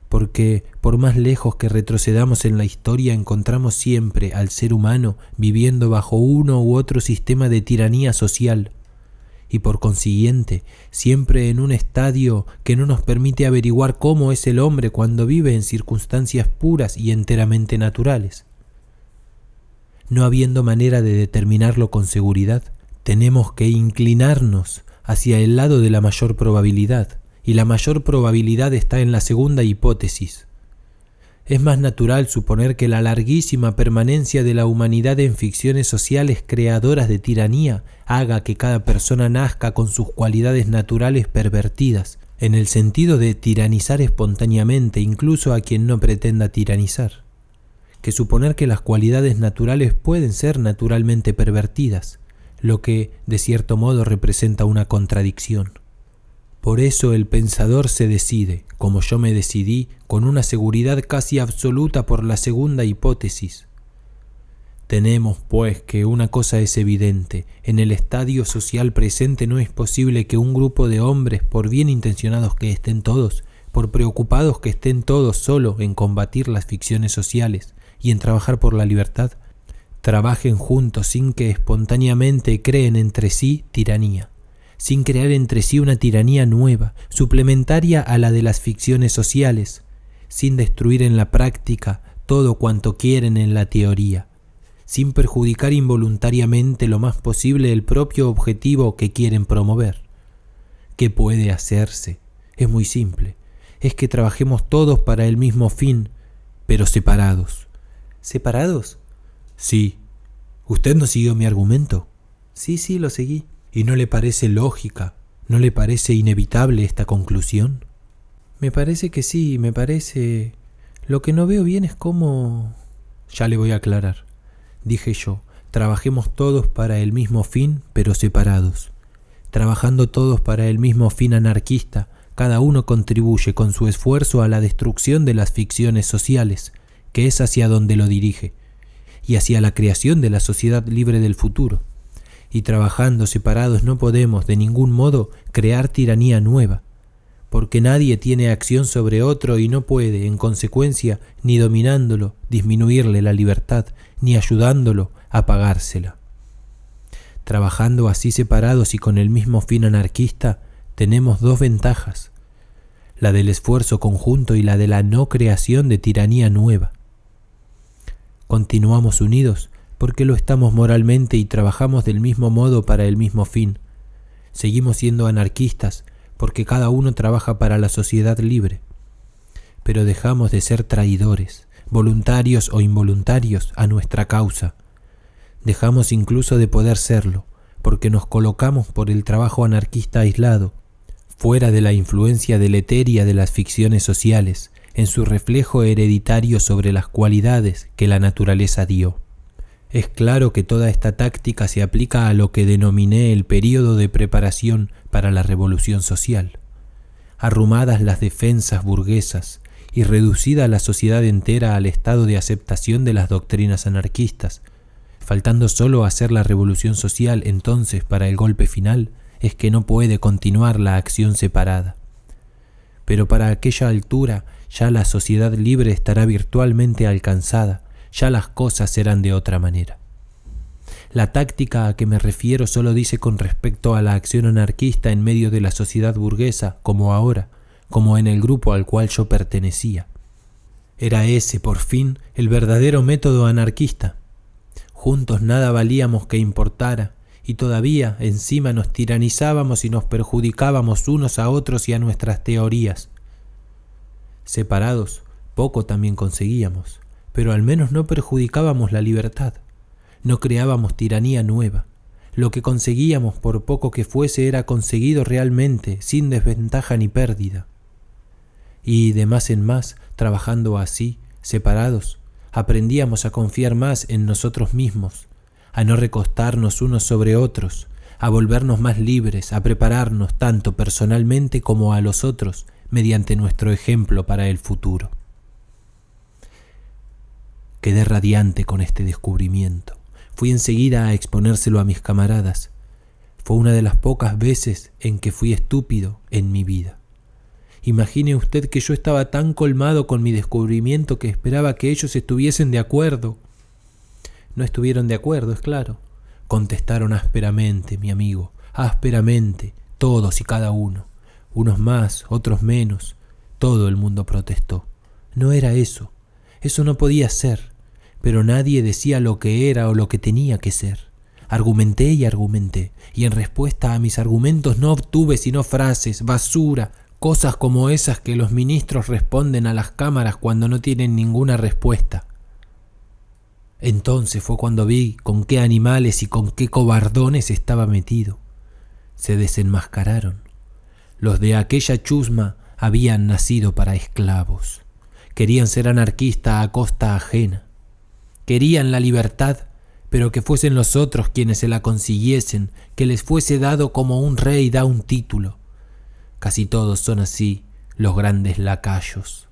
[SPEAKER 1] porque por más lejos que retrocedamos en la historia encontramos siempre al ser humano viviendo bajo uno u otro sistema de tiranía social, y por consiguiente siempre en un estadio que no nos permite averiguar cómo es el hombre cuando vive en circunstancias puras y enteramente naturales. No habiendo manera de determinarlo con seguridad, tenemos que inclinarnos hacia el lado de la mayor probabilidad, y la mayor probabilidad está en la segunda hipótesis. Es más natural suponer que la larguísima permanencia de la humanidad en ficciones sociales creadoras de tiranía haga que cada persona nazca con sus cualidades naturales pervertidas, en el sentido de tiranizar espontáneamente incluso a quien no pretenda tiranizar, que suponer que las cualidades naturales pueden ser naturalmente pervertidas, lo que, de cierto modo, representa una contradicción. Por eso el pensador se decide, como yo me decidí, con una seguridad casi absoluta por la segunda hipótesis. Tenemos, pues, que una cosa es evidente: en el estadio social presente no es posible que un grupo de hombres, por bien intencionados que estén todos, por preocupados que estén todos solo en combatir las ficciones sociales y en trabajar por la libertad, trabajen juntos sin que espontáneamente creen entre sí tiranía, sin crear entre sí una tiranía nueva, suplementaria a la de las ficciones sociales, sin destruir en la práctica todo cuanto quieren en la teoría, sin perjudicar involuntariamente lo más posible el propio objetivo que quieren promover. ¿Qué puede hacerse? Es muy simple. Es que trabajemos todos para el mismo fin, pero separados. ¿Separados? Sí. ¿Usted no siguió mi argumento? Sí, lo seguí. ¿Y no le parece lógica, no le parece inevitable esta conclusión? Me parece que sí, me parece... Lo que no veo bien es cómo... Ya le voy a aclarar. Dije yo, trabajemos todos para el mismo fin, pero separados. Trabajando todos para el mismo fin anarquista, cada uno contribuye con su esfuerzo a la destrucción de las ficciones sociales, que es hacia donde lo dirige, y hacia la creación de la sociedad libre del futuro. Y trabajando separados no podemos de ningún modo crear tiranía nueva, porque nadie tiene acción sobre otro y no puede, en consecuencia, ni dominándolo, disminuirle la libertad, ni ayudándolo, apagársela. Trabajando así separados y con el mismo fin anarquista, tenemos 2 ventajas: la del esfuerzo conjunto y la de la no creación de tiranía nueva. Continuamos unidos porque lo estamos moralmente y trabajamos del mismo modo para el mismo fin. Seguimos siendo anarquistas porque cada uno trabaja para la sociedad libre. Pero dejamos de ser traidores, voluntarios o involuntarios, a nuestra causa. Dejamos incluso de poder serlo, porque nos colocamos por el trabajo anarquista aislado, fuera de la influencia deletérea de las ficciones sociales, en su reflejo hereditario sobre las cualidades que la naturaleza dio. Es claro que toda esta táctica se aplica a lo que denominé el período de preparación para la revolución social. Arrumadas las defensas burguesas y reducida la sociedad entera al estado de aceptación de las doctrinas anarquistas, faltando solo hacer la revolución social entonces para el golpe final, es que no puede continuar la acción separada. Pero para aquella altura ya la sociedad libre estará virtualmente alcanzada, ya las cosas serán de otra manera. La táctica a que me refiero solo dice con respecto a la acción anarquista en medio de la sociedad burguesa, como ahora, como en el grupo al cual yo pertenecía. Era ese, por fin, el verdadero método anarquista. Juntos nada valíamos que importara, y todavía encima nos tiranizábamos y nos perjudicábamos unos a otros y a nuestras teorías. Separados, poco también conseguíamos, pero al menos no perjudicábamos la libertad, no creábamos tiranía nueva. Lo que conseguíamos, por poco que fuese, era conseguido realmente, sin desventaja ni pérdida. Y de más en más, trabajando así, separados, aprendíamos a confiar más en nosotros mismos, a no recostarnos unos sobre otros, a volvernos más libres, a prepararnos tanto personalmente como a los otros mediante nuestro ejemplo para el futuro. Quedé radiante con este descubrimiento. Fui enseguida a exponérselo a mis camaradas. Fue una de las pocas veces en que fui estúpido en mi vida. Imagine usted que yo estaba tan colmado con mi descubrimiento que esperaba que ellos estuviesen de acuerdo. No estuvieron de acuerdo, es claro. Contestaron ásperamente, mi amigo, ásperamente, todos y cada uno. Unos más, otros menos. Todo el mundo protestó. No era eso. Eso no podía ser. Pero nadie decía lo que era o lo que tenía que ser. Argumenté, y en respuesta a mis argumentos no obtuve sino frases, basura, cosas como esas que los ministros responden a las cámaras cuando no tienen ninguna respuesta. Entonces fue cuando vi con qué animales y con qué cobardones estaba metido. Se desenmascararon. Los de aquella chusma habían nacido para esclavos. Querían ser anarquistas a costa ajena. Querían la libertad, pero que fuesen los otros quienes se la consiguiesen, que les fuese dado como un rey da un título. Casi todos son así, los grandes lacayos.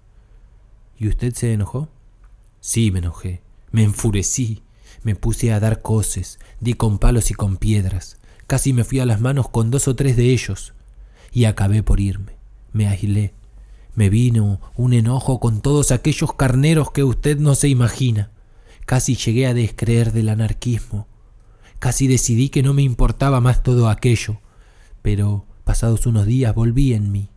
[SPEAKER 1] ¿Y usted se enojó? Sí, me enojé. Me enfurecí, me puse a dar coces, di con palos y con piedras, casi me fui a las manos con 2 o 3 de ellos, y acabé por irme, me aislé, me vino un enojo con todos aquellos carneros que usted no se imagina, casi llegué a descreer del anarquismo, casi decidí que no me importaba más todo aquello, pero pasados unos días volví en mí.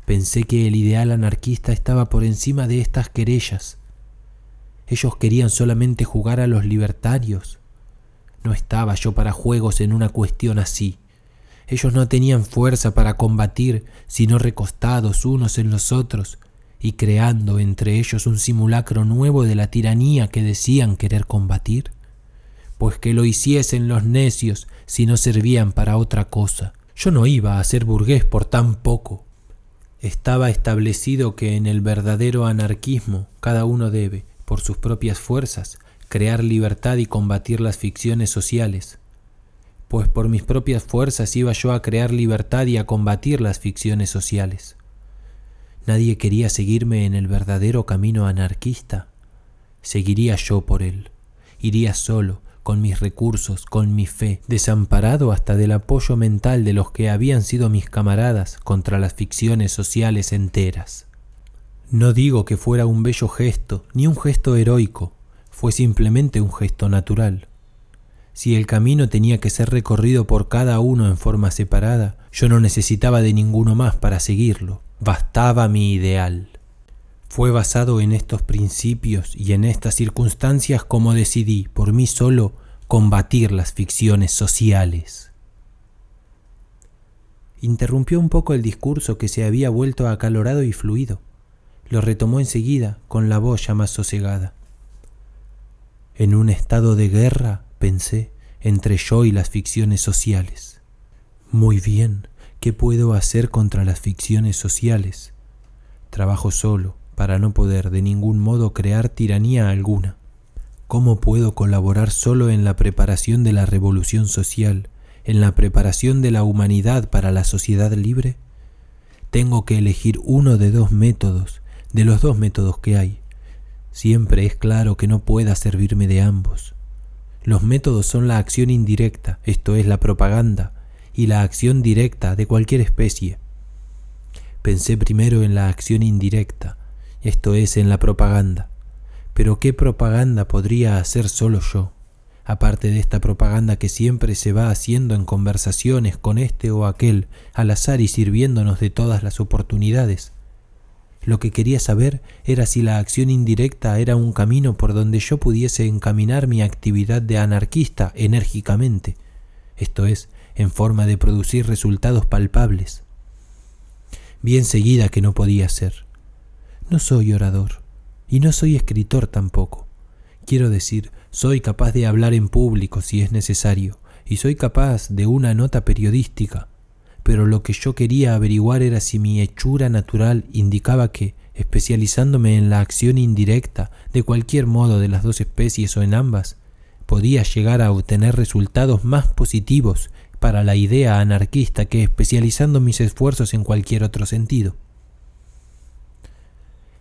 [SPEAKER 1] Pensé que el ideal anarquista estaba por encima de estas querellas. Ellos querían solamente jugar a los libertarios. No estaba yo para juegos en una cuestión así. Ellos no tenían fuerza para combatir, sino recostados unos en los otros y creando entre ellos un simulacro nuevo de la tiranía que decían querer combatir. Pues que lo hiciesen los necios si no servían para otra cosa. Yo no iba a ser burgués por tan poco. Estaba establecido que en el verdadero anarquismo cada uno debe, por sus propias fuerzas, crear libertad y combatir las ficciones sociales. Pues por mis propias fuerzas iba yo a crear libertad y a combatir las ficciones sociales. Nadie quería seguirme en el verdadero camino anarquista. Seguiría yo por él. Iría solo, con mis recursos, con mi fe, desamparado hasta del apoyo mental de los que habían sido mis camaradas contra las ficciones sociales enteras. No digo que fuera un bello gesto, ni un gesto heroico, fue simplemente un gesto natural. Si el camino tenía que ser recorrido por cada uno en forma separada, yo no necesitaba de ninguno más para seguirlo, bastaba mi ideal. Fue basado en estos principios y en estas circunstancias como decidí, por mí solo, combatir las ficciones sociales. Interrumpió un poco el discurso que se había vuelto acalorado y fluido. lo retomó enseguida con la voz ya más sosegada. En un estado de guerra, pensé, entre yo y las ficciones sociales. Muy bien, ¿qué puedo hacer contra las ficciones sociales? Trabajo solo, para no poder de ningún modo crear tiranía alguna. ¿Cómo puedo colaborar solo en la preparación de la revolución social, en la preparación de la humanidad para la sociedad libre? Tengo que elegir uno de dos métodos, de los dos métodos que hay. Siempre es claro que no pueda servirme de ambos. Los métodos son la acción indirecta, esto es la propaganda, y la acción directa de cualquier especie. Pensé primero en la acción indirecta, esto es en la propaganda. Pero ¿qué propaganda podría hacer solo yo? Aparte de esta propaganda que siempre se va haciendo en conversaciones con este o aquel, al azar y sirviéndonos de todas las oportunidades. Lo que quería saber era si la acción indirecta era un camino por donde yo pudiese encaminar mi actividad de anarquista enérgicamente, esto es, en forma de producir resultados palpables. Vi enseguida que no podía ser. No soy orador. Y no soy escritor tampoco. Quiero decir, soy capaz de hablar en público si es necesario, y soy capaz de una nota periodística, pero lo que yo quería averiguar era si mi hechura natural indicaba que, especializándome en la acción indirecta, de cualquier modo de las dos especies o en ambas, podía llegar a obtener resultados más positivos para la idea anarquista que especializando mis esfuerzos en cualquier otro sentido.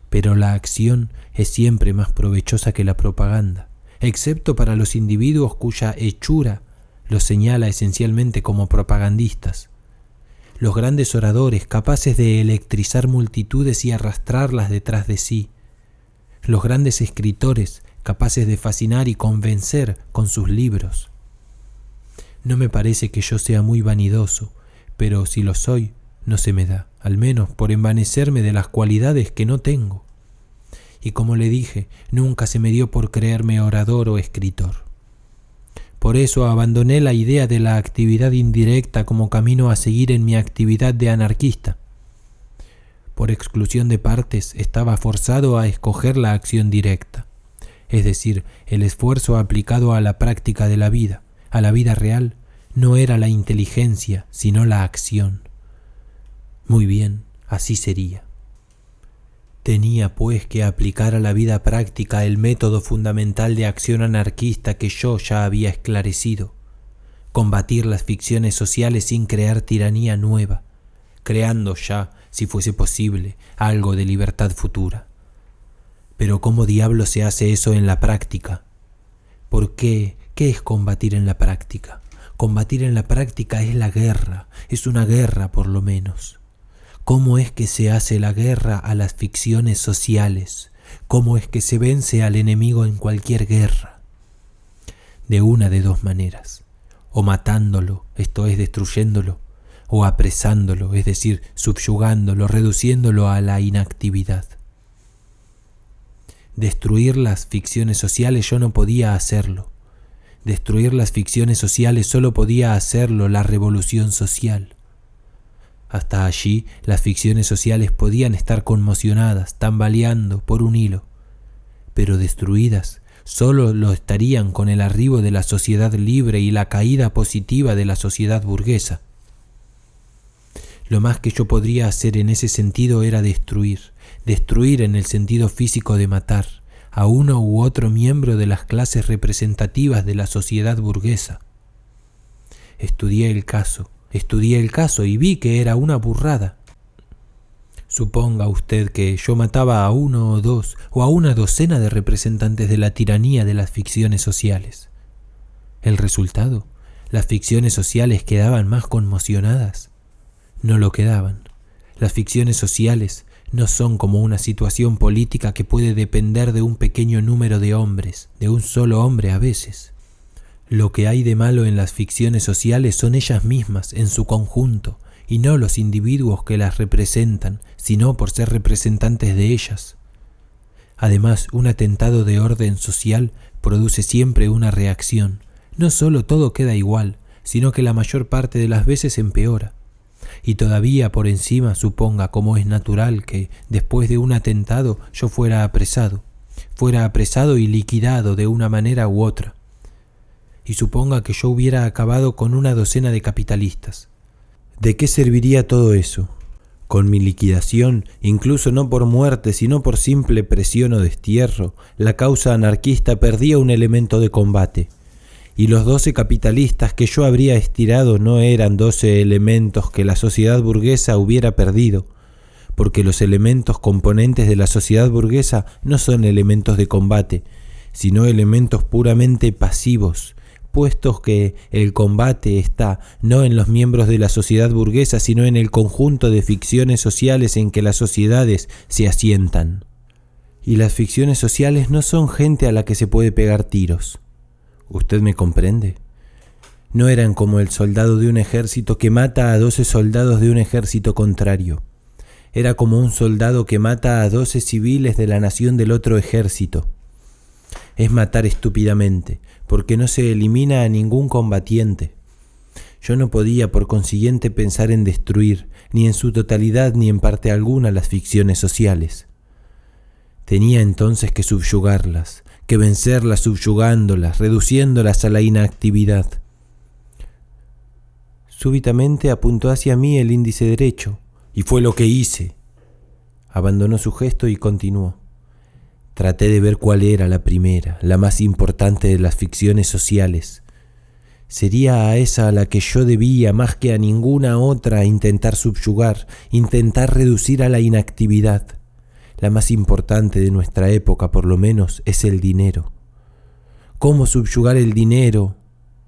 [SPEAKER 1] Pero la acción es siempre más provechosa que la propaganda, excepto para los individuos cuya hechura los señala esencialmente como propagandistas. Los grandes oradores capaces de electrizar multitudes y arrastrarlas detrás de sí. Los grandes escritores capaces de fascinar y convencer con sus libros. No me parece que yo sea muy vanidoso, pero si lo soy, no se me da, al menos por envanecerme de las cualidades que no tengo. Y como le dije, nunca se me dio por creerme orador o escritor. Por eso abandoné la idea de la actividad indirecta como camino a seguir en mi actividad de anarquista. Por exclusión de partes, estaba forzado a escoger la acción directa, es decir, el esfuerzo aplicado a la práctica de la vida, a la vida real, no era la inteligencia, sino la acción. Muy bien, así sería. Tenía pues que aplicar a la vida práctica el método fundamental de acción anarquista que yo ya había esclarecido, combatir las ficciones sociales sin crear tiranía nueva, creando ya, si fuese posible, algo de libertad futura. Pero ¿cómo diablo se hace eso en la práctica? ¿Por qué? ¿Qué es combatir en la práctica? Combatir en la práctica es la guerra, es una guerra por lo menos. ¿Cómo es que se hace la guerra a las ficciones sociales? ¿Cómo es que se vence al enemigo en cualquier guerra? De una de dos maneras, o matándolo, esto es destruyéndolo, o apresándolo, es decir, subyugándolo, reduciéndolo a la inactividad. Destruir las ficciones sociales yo no podía hacerlo. Destruir las ficciones sociales solo podía hacerlo la revolución social. Hasta allí las ficciones sociales podían estar conmocionadas, tambaleando por un hilo, pero destruidas solo lo estarían con el arribo de la sociedad libre y la caída positiva de la sociedad burguesa. Lo más que yo podría hacer en ese sentido era destruir en el sentido físico de matar a uno u otro miembro de las clases representativas de la sociedad burguesa. Estudié el caso y vi que era una burrada. Suponga usted que yo mataba a uno o dos o a una docena de representantes de la tiranía de las ficciones sociales. ¿El resultado? ¿Las ficciones sociales quedaban más conmocionadas? No lo quedaban. Las ficciones sociales no son como una situación política que puede depender de un pequeño número de hombres, de un solo hombre a veces. Lo que hay de malo en las ficciones sociales son ellas mismas en su conjunto, y no los individuos que las representan, sino por ser representantes de ellas. Además, un atentado de orden social produce siempre una reacción. No solo todo queda igual, sino que la mayor parte de las veces empeora. Y todavía por encima suponga como es natural que después de un atentado yo fuera apresado y liquidado de una manera u otra. Y suponga que yo hubiera acabado con una docena de capitalistas. ¿De qué serviría todo eso? Con mi liquidación, incluso no por muerte, sino por simple presión o destierro, la causa anarquista perdía un elemento de combate. Y los 12 capitalistas que yo habría estirado no eran 12 elementos que la sociedad burguesa hubiera perdido, porque los elementos componentes de la sociedad burguesa no son elementos de combate, sino elementos puramente pasivos, puestos que el combate está no en los miembros de la sociedad burguesa, sino en el conjunto de ficciones sociales en que las sociedades se asientan. Y las ficciones sociales no son gente a la que se puede pegar tiros. ¿Usted me comprende? No eran como el soldado de un ejército que mata a 12 soldados de un ejército contrario. Era como un soldado que mata a 12 civiles de la nación del otro ejército. Es matar estúpidamente, porque no se elimina a ningún combatiente. Yo no podía, por consiguiente, pensar en destruir, ni en su totalidad ni en parte alguna, las ficciones sociales. Tenía entonces que subyugarlas, que vencerlas subyugándolas, reduciéndolas a la inactividad. Súbitamente apuntó hacia mí el índice derecho, y fue lo que hice. Abandonó su gesto y continuó. Traté de ver cuál era la primera, la más importante de las ficciones sociales. Sería a esa a la que yo debía, más que a ninguna otra, intentar subyugar, intentar reducir a la inactividad. La más importante de nuestra época, por lo menos, es el dinero. ¿Cómo subyugar el dinero?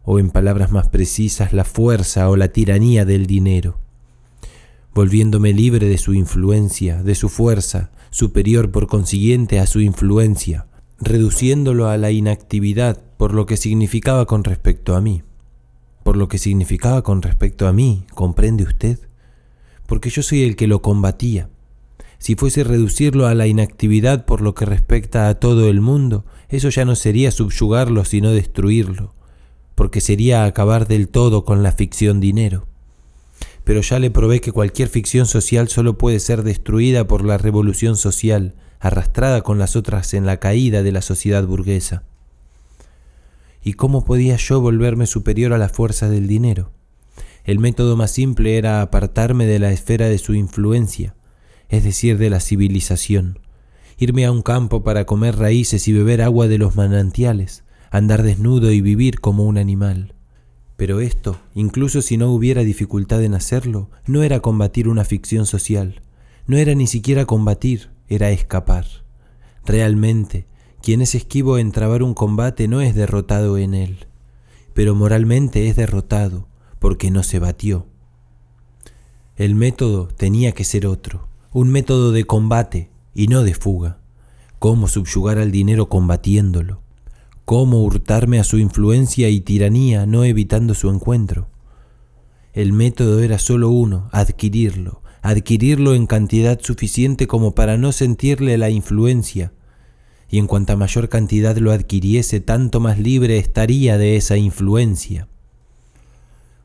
[SPEAKER 1] O en palabras más precisas, la fuerza o la tiranía del dinero. Volviéndome libre de su influencia, de su fuerza, superior por consiguiente a su influencia, reduciéndolo a la inactividad por lo que significaba con respecto a mí. Por lo que significaba con respecto a mí, ¿comprende usted? Porque yo soy el que lo combatía. Si fuese reducirlo a la inactividad por lo que respecta a todo el mundo, eso ya no sería subyugarlo sino destruirlo, porque sería acabar del todo con la ficción dinero. Pero ya le probé que cualquier ficción social solo puede ser destruida por la revolución social, arrastrada con las otras en la caída de la sociedad burguesa. ¿Y cómo podía yo volverme superior a la fuerza del dinero? El método más simple era apartarme de la esfera de su influencia, es decir, de la civilización, irme a un campo para comer raíces y beber agua de los manantiales, andar desnudo y vivir como un animal. Pero esto, incluso si no hubiera dificultad en hacerlo, no era combatir una ficción social, no era ni siquiera combatir, era escapar. Realmente, quien es esquivo en trabar un combate no es derrotado en él, pero moralmente es derrotado porque no se batió. El método tenía que ser otro, un método de combate y no de fuga. ¿Cómo subyugar al dinero combatiéndolo? ¿Cómo hurtarme a su influencia y tiranía no evitando su encuentro? El método era solo uno, adquirirlo en cantidad suficiente como para no sentirle la influencia, y en cuanta mayor cantidad lo adquiriese, tanto más libre estaría de esa influencia.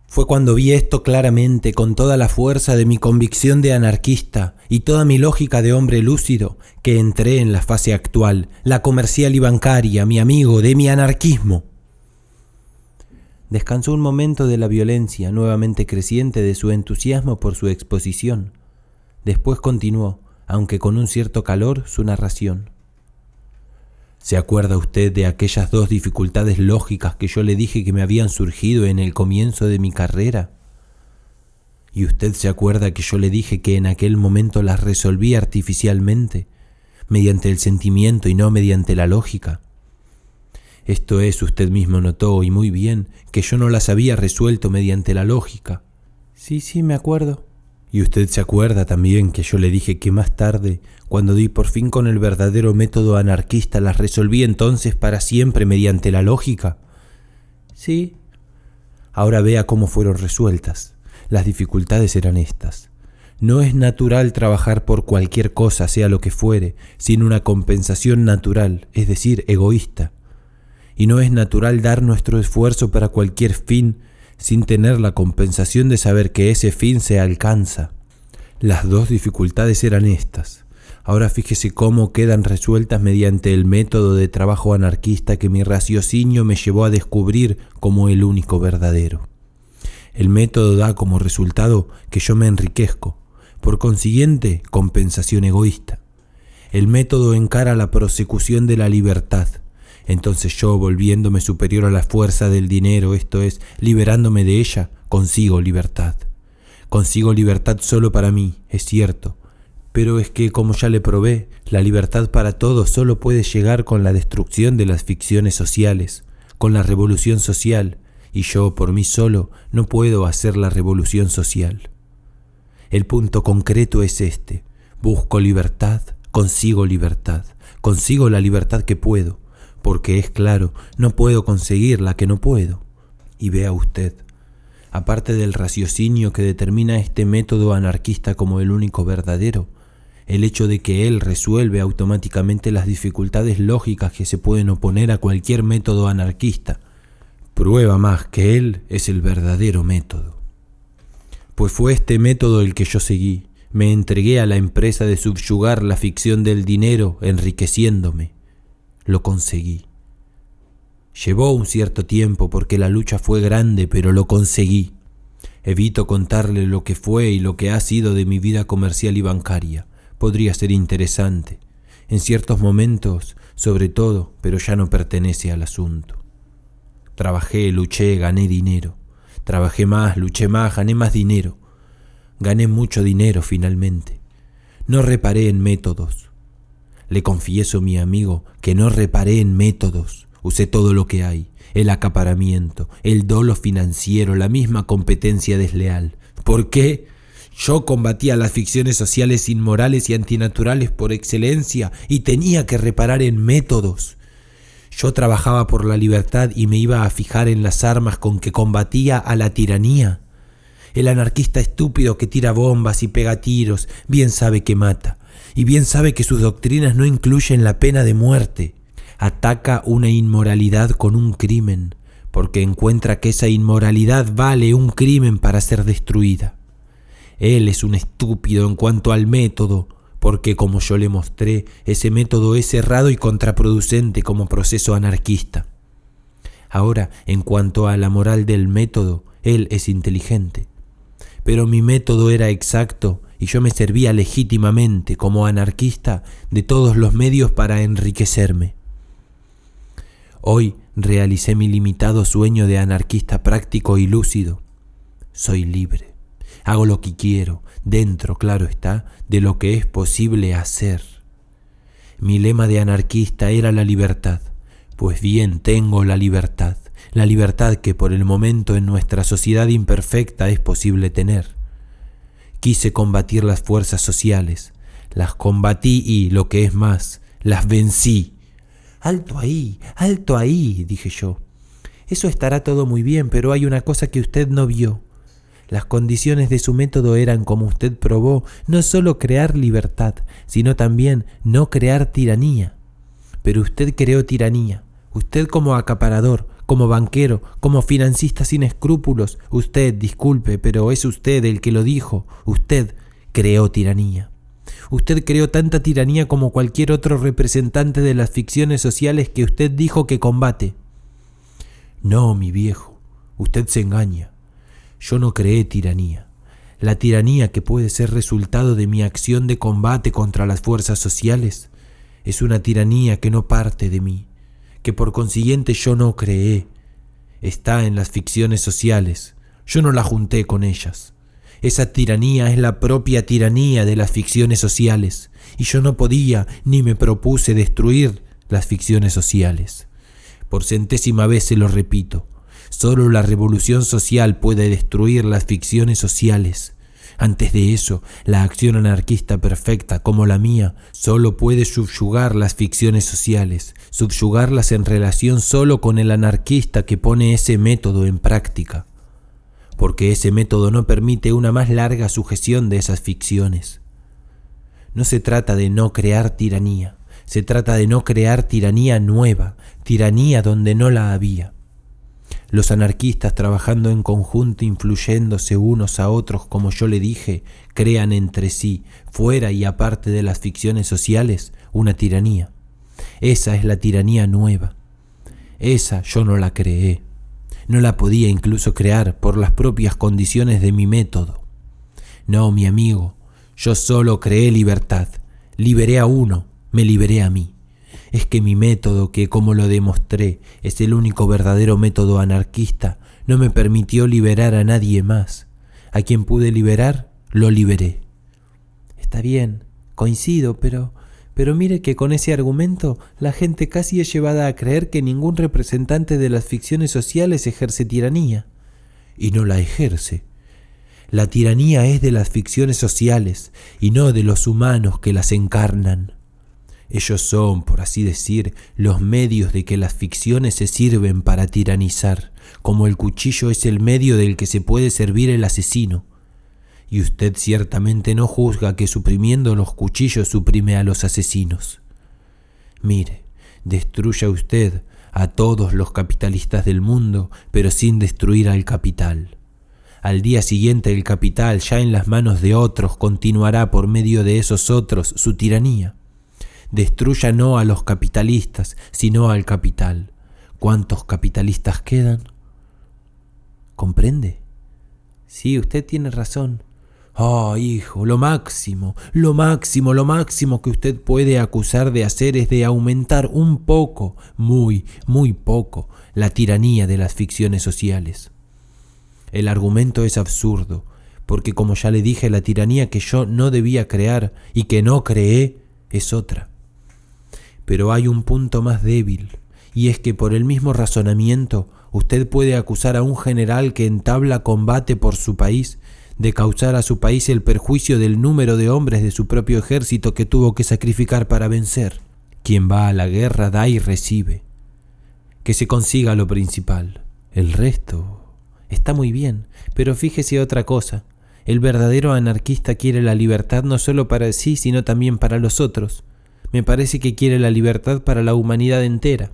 [SPEAKER 1] Fue cuando vi esto claramente, con toda la fuerza de mi convicción de anarquista y toda mi lógica de hombre lúcido, que entré en la fase actual, la comercial y bancaria, mi amigo, de mi anarquismo. Descansó un momento de la violencia nuevamente creciente de su entusiasmo por su exposición. Después continuó, aunque con un cierto calor, su narración. ¿Se acuerda usted de aquellas 2 dificultades lógicas que yo le dije que me habían surgido en el comienzo de mi carrera? ¿Y usted se acuerda que yo le dije que en aquel momento las resolví artificialmente, mediante el sentimiento y no mediante la lógica? Esto es, usted mismo notó, y muy bien, que yo no las había resuelto mediante la lógica. Sí, me acuerdo. Y usted se acuerda también que yo le dije que más tarde, cuando di por fin con el verdadero método anarquista, las resolví entonces para siempre mediante la lógica. Sí. Ahora vea cómo fueron resueltas. Las dificultades eran estas. No es natural trabajar por cualquier cosa, sea lo que fuere, sin una compensación natural, es decir, egoísta. Y no es natural dar nuestro esfuerzo para cualquier fin, sin tener la compensación de saber que ese fin se alcanza. Las dos dificultades eran estas. Ahora fíjese cómo quedan resueltas mediante el método de trabajo anarquista que mi raciocinio me llevó a descubrir como el único verdadero. El método da como resultado que yo me enriquezco, por consiguiente, compensación egoísta. El método encara la prosecución de la libertad. Entonces yo, volviéndome superior a la fuerza del dinero, esto es, liberándome de ella, consigo libertad. Consigo libertad solo para mí, es cierto, pero es que, como ya le probé, la libertad para todos solo puede llegar con la destrucción de las ficciones sociales, con la revolución social, y yo, por mí solo, no puedo hacer la revolución social. El punto concreto es este: busco libertad, consigo la libertad que puedo, porque es claro, no puedo conseguir la que no puedo. Y vea usted, aparte del raciocinio que determina este método anarquista como el único verdadero, el hecho de que él resuelve automáticamente las dificultades lógicas que se pueden oponer a cualquier método anarquista, prueba más que él es el verdadero método. Pues fue este método el que yo seguí. Me entregué a la empresa de subyugar la ficción del dinero, enriqueciéndome. Lo conseguí. Llevó un cierto tiempo porque la lucha fue grande, pero lo conseguí. Evito contarle lo que fue y lo que ha sido de mi vida comercial y bancaria. Podría ser interesante, en ciertos momentos, sobre todo, pero ya no pertenece al asunto. Trabajé, luché, gané dinero. Trabajé más, luché más, gané más dinero. Gané mucho dinero finalmente. No reparé en métodos. Le confieso, mi amigo, que no reparé en métodos. Usé todo lo que hay: el acaparamiento, el dolo financiero, la misma competencia desleal. ¿Por qué? Yo combatía las ficciones sociales inmorales y antinaturales por excelencia y tenía que reparar en métodos. Yo trabajaba por la libertad y me iba a fijar en las armas con que combatía a la tiranía. El anarquista estúpido que tira bombas y pega tiros bien sabe que mata, y bien sabe que sus doctrinas no incluyen la pena de muerte. Ataca una inmoralidad con un crimen, porque encuentra que esa inmoralidad vale un crimen para ser destruida. Él es un estúpido en cuanto al método, porque, como yo le mostré, ese método es errado y contraproducente como proceso anarquista. Ahora, en cuanto a la moral del método, él es inteligente. Pero mi método era exacto y yo me servía legítimamente, como anarquista, de todos los medios para enriquecerme. Hoy realicé mi limitado sueño de anarquista práctico y lúcido. Soy libre. Hago lo que quiero, dentro, claro está, de lo que es posible hacer. Mi lema de anarquista era la libertad. Pues bien, tengo la libertad que por el momento en nuestra sociedad imperfecta es posible tener. Quise combatir las fuerzas sociales, las combatí y, lo que es más, las vencí. Alto ahí, dije yo. Eso estará todo muy bien, pero hay una cosa que usted no vio. Las condiciones de su método eran, como usted probó, no solo crear libertad, sino también no crear tiranía. Pero usted creó tiranía. Usted, como acaparador, como banquero, como financista sin escrúpulos, usted, disculpe, pero es usted el que lo dijo, usted creó tiranía. Usted creó tanta tiranía como cualquier otro representante de las ficciones sociales que usted dijo que combate. No, mi viejo, usted se engaña. Yo no creé tiranía. La tiranía que puede ser resultado de mi acción de combate contra las fuerzas sociales es una tiranía que no parte de mí, que por consiguiente yo no creé. Está en las ficciones sociales. Yo no la junté con ellas. Esa tiranía es la propia tiranía de las ficciones sociales, y yo no podía ni me propuse destruir las ficciones sociales. Por 100ª vez se lo repito. Solo la revolución social puede destruir las ficciones sociales. Antes de eso, la acción anarquista perfecta como la mía solo puede subyugar las ficciones sociales, subyugarlas en relación solo con el anarquista que pone ese método en práctica, porque ese método no permite una más larga sujeción de esas ficciones. No se trata de no crear tiranía, se trata de no crear tiranía nueva, tiranía donde no la había. Los anarquistas trabajando en conjunto, influyéndose unos a otros, como yo le dije, crean entre sí, fuera y aparte de las ficciones sociales, una tiranía. Esa es la tiranía nueva. Esa yo no la creé. No la podía incluso crear por las propias condiciones de mi método. No, mi amigo, yo solo creé libertad. Liberé a uno, me liberé a mí. Es que mi método, que como lo demostré, es el único verdadero método anarquista, no me permitió liberar a nadie más. A quien pude liberar, lo liberé. Está bien, coincido, pero mire que con ese argumento la gente casi es llevada a creer que ningún representante de las ficciones sociales ejerce tiranía. Y no la ejerce. La tiranía es de las ficciones sociales y no de los humanos que las encarnan. Ellos son, por así decir, los medios de que las ficciones se sirven para tiranizar, como el cuchillo es el medio del que se puede servir el asesino. Y usted ciertamente no juzga que suprimiendo los cuchillos suprime a los asesinos. Mire, destruya usted a todos los capitalistas del mundo, pero sin destruir al capital. Al día siguiente el capital, ya en las manos de otros, continuará por medio de esos otros su tiranía. Destruya no a los capitalistas, sino al capital. ¿Cuántos capitalistas quedan? ¿Comprende? Sí, usted tiene razón. Oh, hijo, lo máximo que usted puede acusar de hacer es de aumentar un poco, muy poco, la tiranía de las ficciones sociales. El argumento es absurdo, porque como ya le dije, la tiranía que yo no debía crear y que no creé es otra. Pero hay un punto más débil, y es que por el mismo razonamiento usted puede acusar a un general que entabla combate por su país de causar a su país el perjuicio del número de hombres de su propio ejército que tuvo que sacrificar para vencer. Quien va a la guerra da y recibe. Que se consiga lo principal. El resto está muy bien, pero fíjese otra cosa. El verdadero anarquista quiere la libertad no solo para sí, sino también para los otros. Me parece que quiere la libertad para la humanidad entera.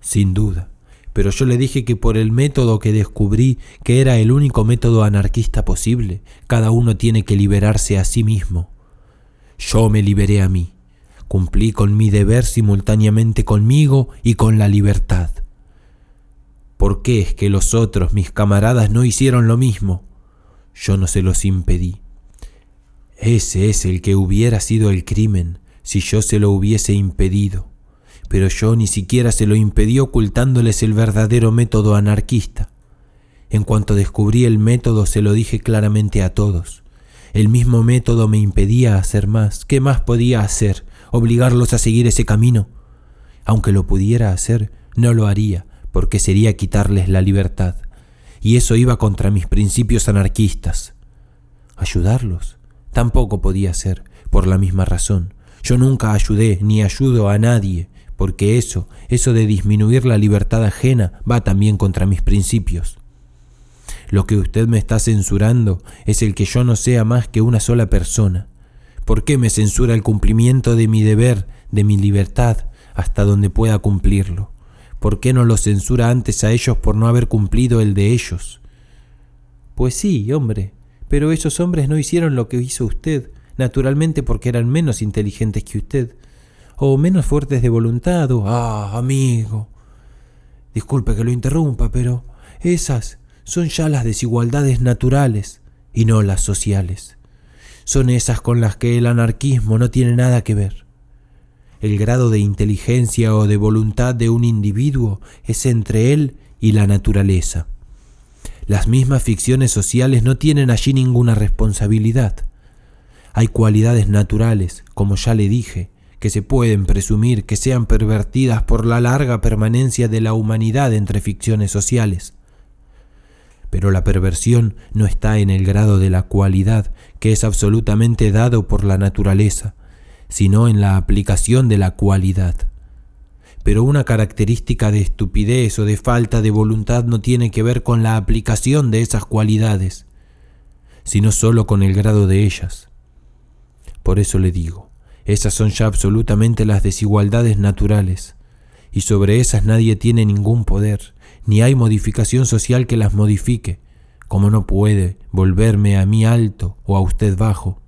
[SPEAKER 1] Sin duda. Pero yo le dije que por el método que descubrí, que era el único método anarquista posible, cada uno tiene que liberarse a sí mismo. Yo me liberé a mí. Cumplí con mi deber simultáneamente conmigo y con la libertad. ¿Por qué es que los otros, mis camaradas, no hicieron lo mismo? Yo no se los impedí. Ese es el que hubiera sido el crimen si yo se lo hubiese impedido. Pero yo ni siquiera se lo impedí ocultándoles el verdadero método anarquista. En cuanto descubrí el método se lo dije claramente a todos. El mismo método me impedía hacer más. ¿Qué más podía hacer? ¿Obligarlos a seguir ese camino? Aunque lo pudiera hacer, no lo haría, porque sería quitarles la libertad. Y eso iba contra mis principios anarquistas. ¿Ayudarlos? Tampoco podía ser, por la misma razón. Yo nunca ayudé ni ayudo a nadie, porque eso de disminuir la libertad ajena va también contra mis principios. Lo que usted me está censurando es el que yo no sea más que una sola persona. ¿Por qué me censura el cumplimiento de mi deber, de mi libertad, hasta donde pueda cumplirlo? ¿Por qué no los censura antes a ellos por no haber cumplido el de ellos? Pues sí, hombre, pero esos hombres no hicieron lo que hizo usted, naturalmente porque eran menos inteligentes que usted. O menos fuertes de voluntad, amigo. Disculpe que lo interrumpa, pero esas son ya las desigualdades naturales y no las sociales. Son esas con las que el anarquismo no tiene nada que ver. El grado de inteligencia o de voluntad de un individuo es entre él y la naturaleza. Las mismas ficciones sociales no tienen allí ninguna responsabilidad. Hay cualidades naturales, como ya le dije, que se pueden presumir que sean pervertidas por la larga permanencia de la humanidad entre ficciones sociales. Pero la perversión no está en el grado de la cualidad que es absolutamente dado por la naturaleza, sino en la aplicación de la cualidad. Pero una característica de estupidez o de falta de voluntad no tiene que ver con la aplicación de esas cualidades, sino solo con el grado de ellas. Por eso le digo, esas son ya absolutamente las desigualdades naturales, y sobre esas nadie tiene ningún poder, ni hay modificación social que las modifique, como no puede volverme a mí alto o a usted bajo.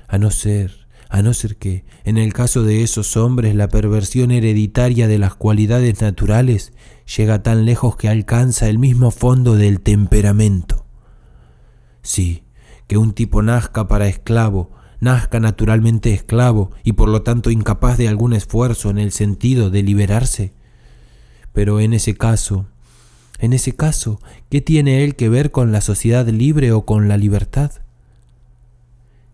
[SPEAKER 1] A no ser que, en el caso de esos hombres, la perversión hereditaria de las cualidades naturales llega tan lejos que alcanza el mismo fondo del temperamento. Sí, que un tipo nazca para esclavo, nazca naturalmente esclavo y por lo tanto incapaz de algún esfuerzo en el sentido de liberarse. Pero en ese caso, ¿qué tiene él que ver con la sociedad libre o con la libertad?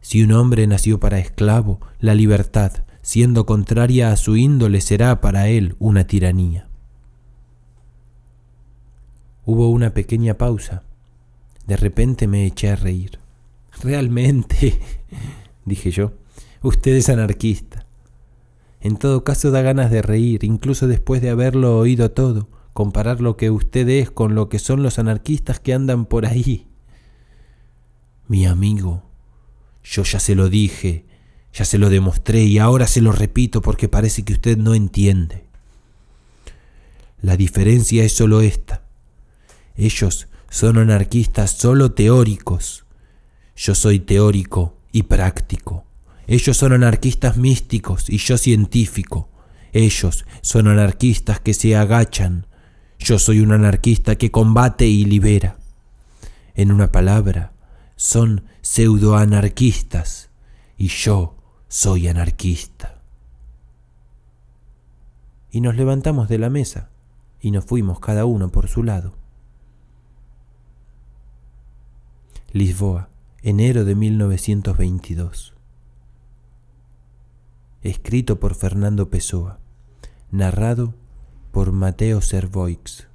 [SPEAKER 1] Si un hombre nació para esclavo, la libertad, siendo contraria a su índole, será para él una tiranía. Hubo una pequeña pausa. De repente me eché a reír. Realmente, dije yo, usted es anarquista. En todo caso da ganas de reír, incluso después de haberlo oído todo, comparar lo que usted es con lo que son los anarquistas que andan por ahí. Mi amigo, yo ya se lo dije, ya se lo demostré y ahora se lo repito porque parece que usted no entiende. La diferencia es solo esta. Ellos son anarquistas solo teóricos. Yo soy teórico y práctico. Ellos son anarquistas místicos y yo científico. Ellos son anarquistas que se agachan. Yo soy un anarquista que combate y libera. En una palabra, son pseudoanarquistas y yo soy anarquista. Y nos levantamos de la mesa y nos fuimos cada uno por su lado. Lisboa, enero de 1922. Escrito por Fernando Pessoa, narrado por Mateo Servoix.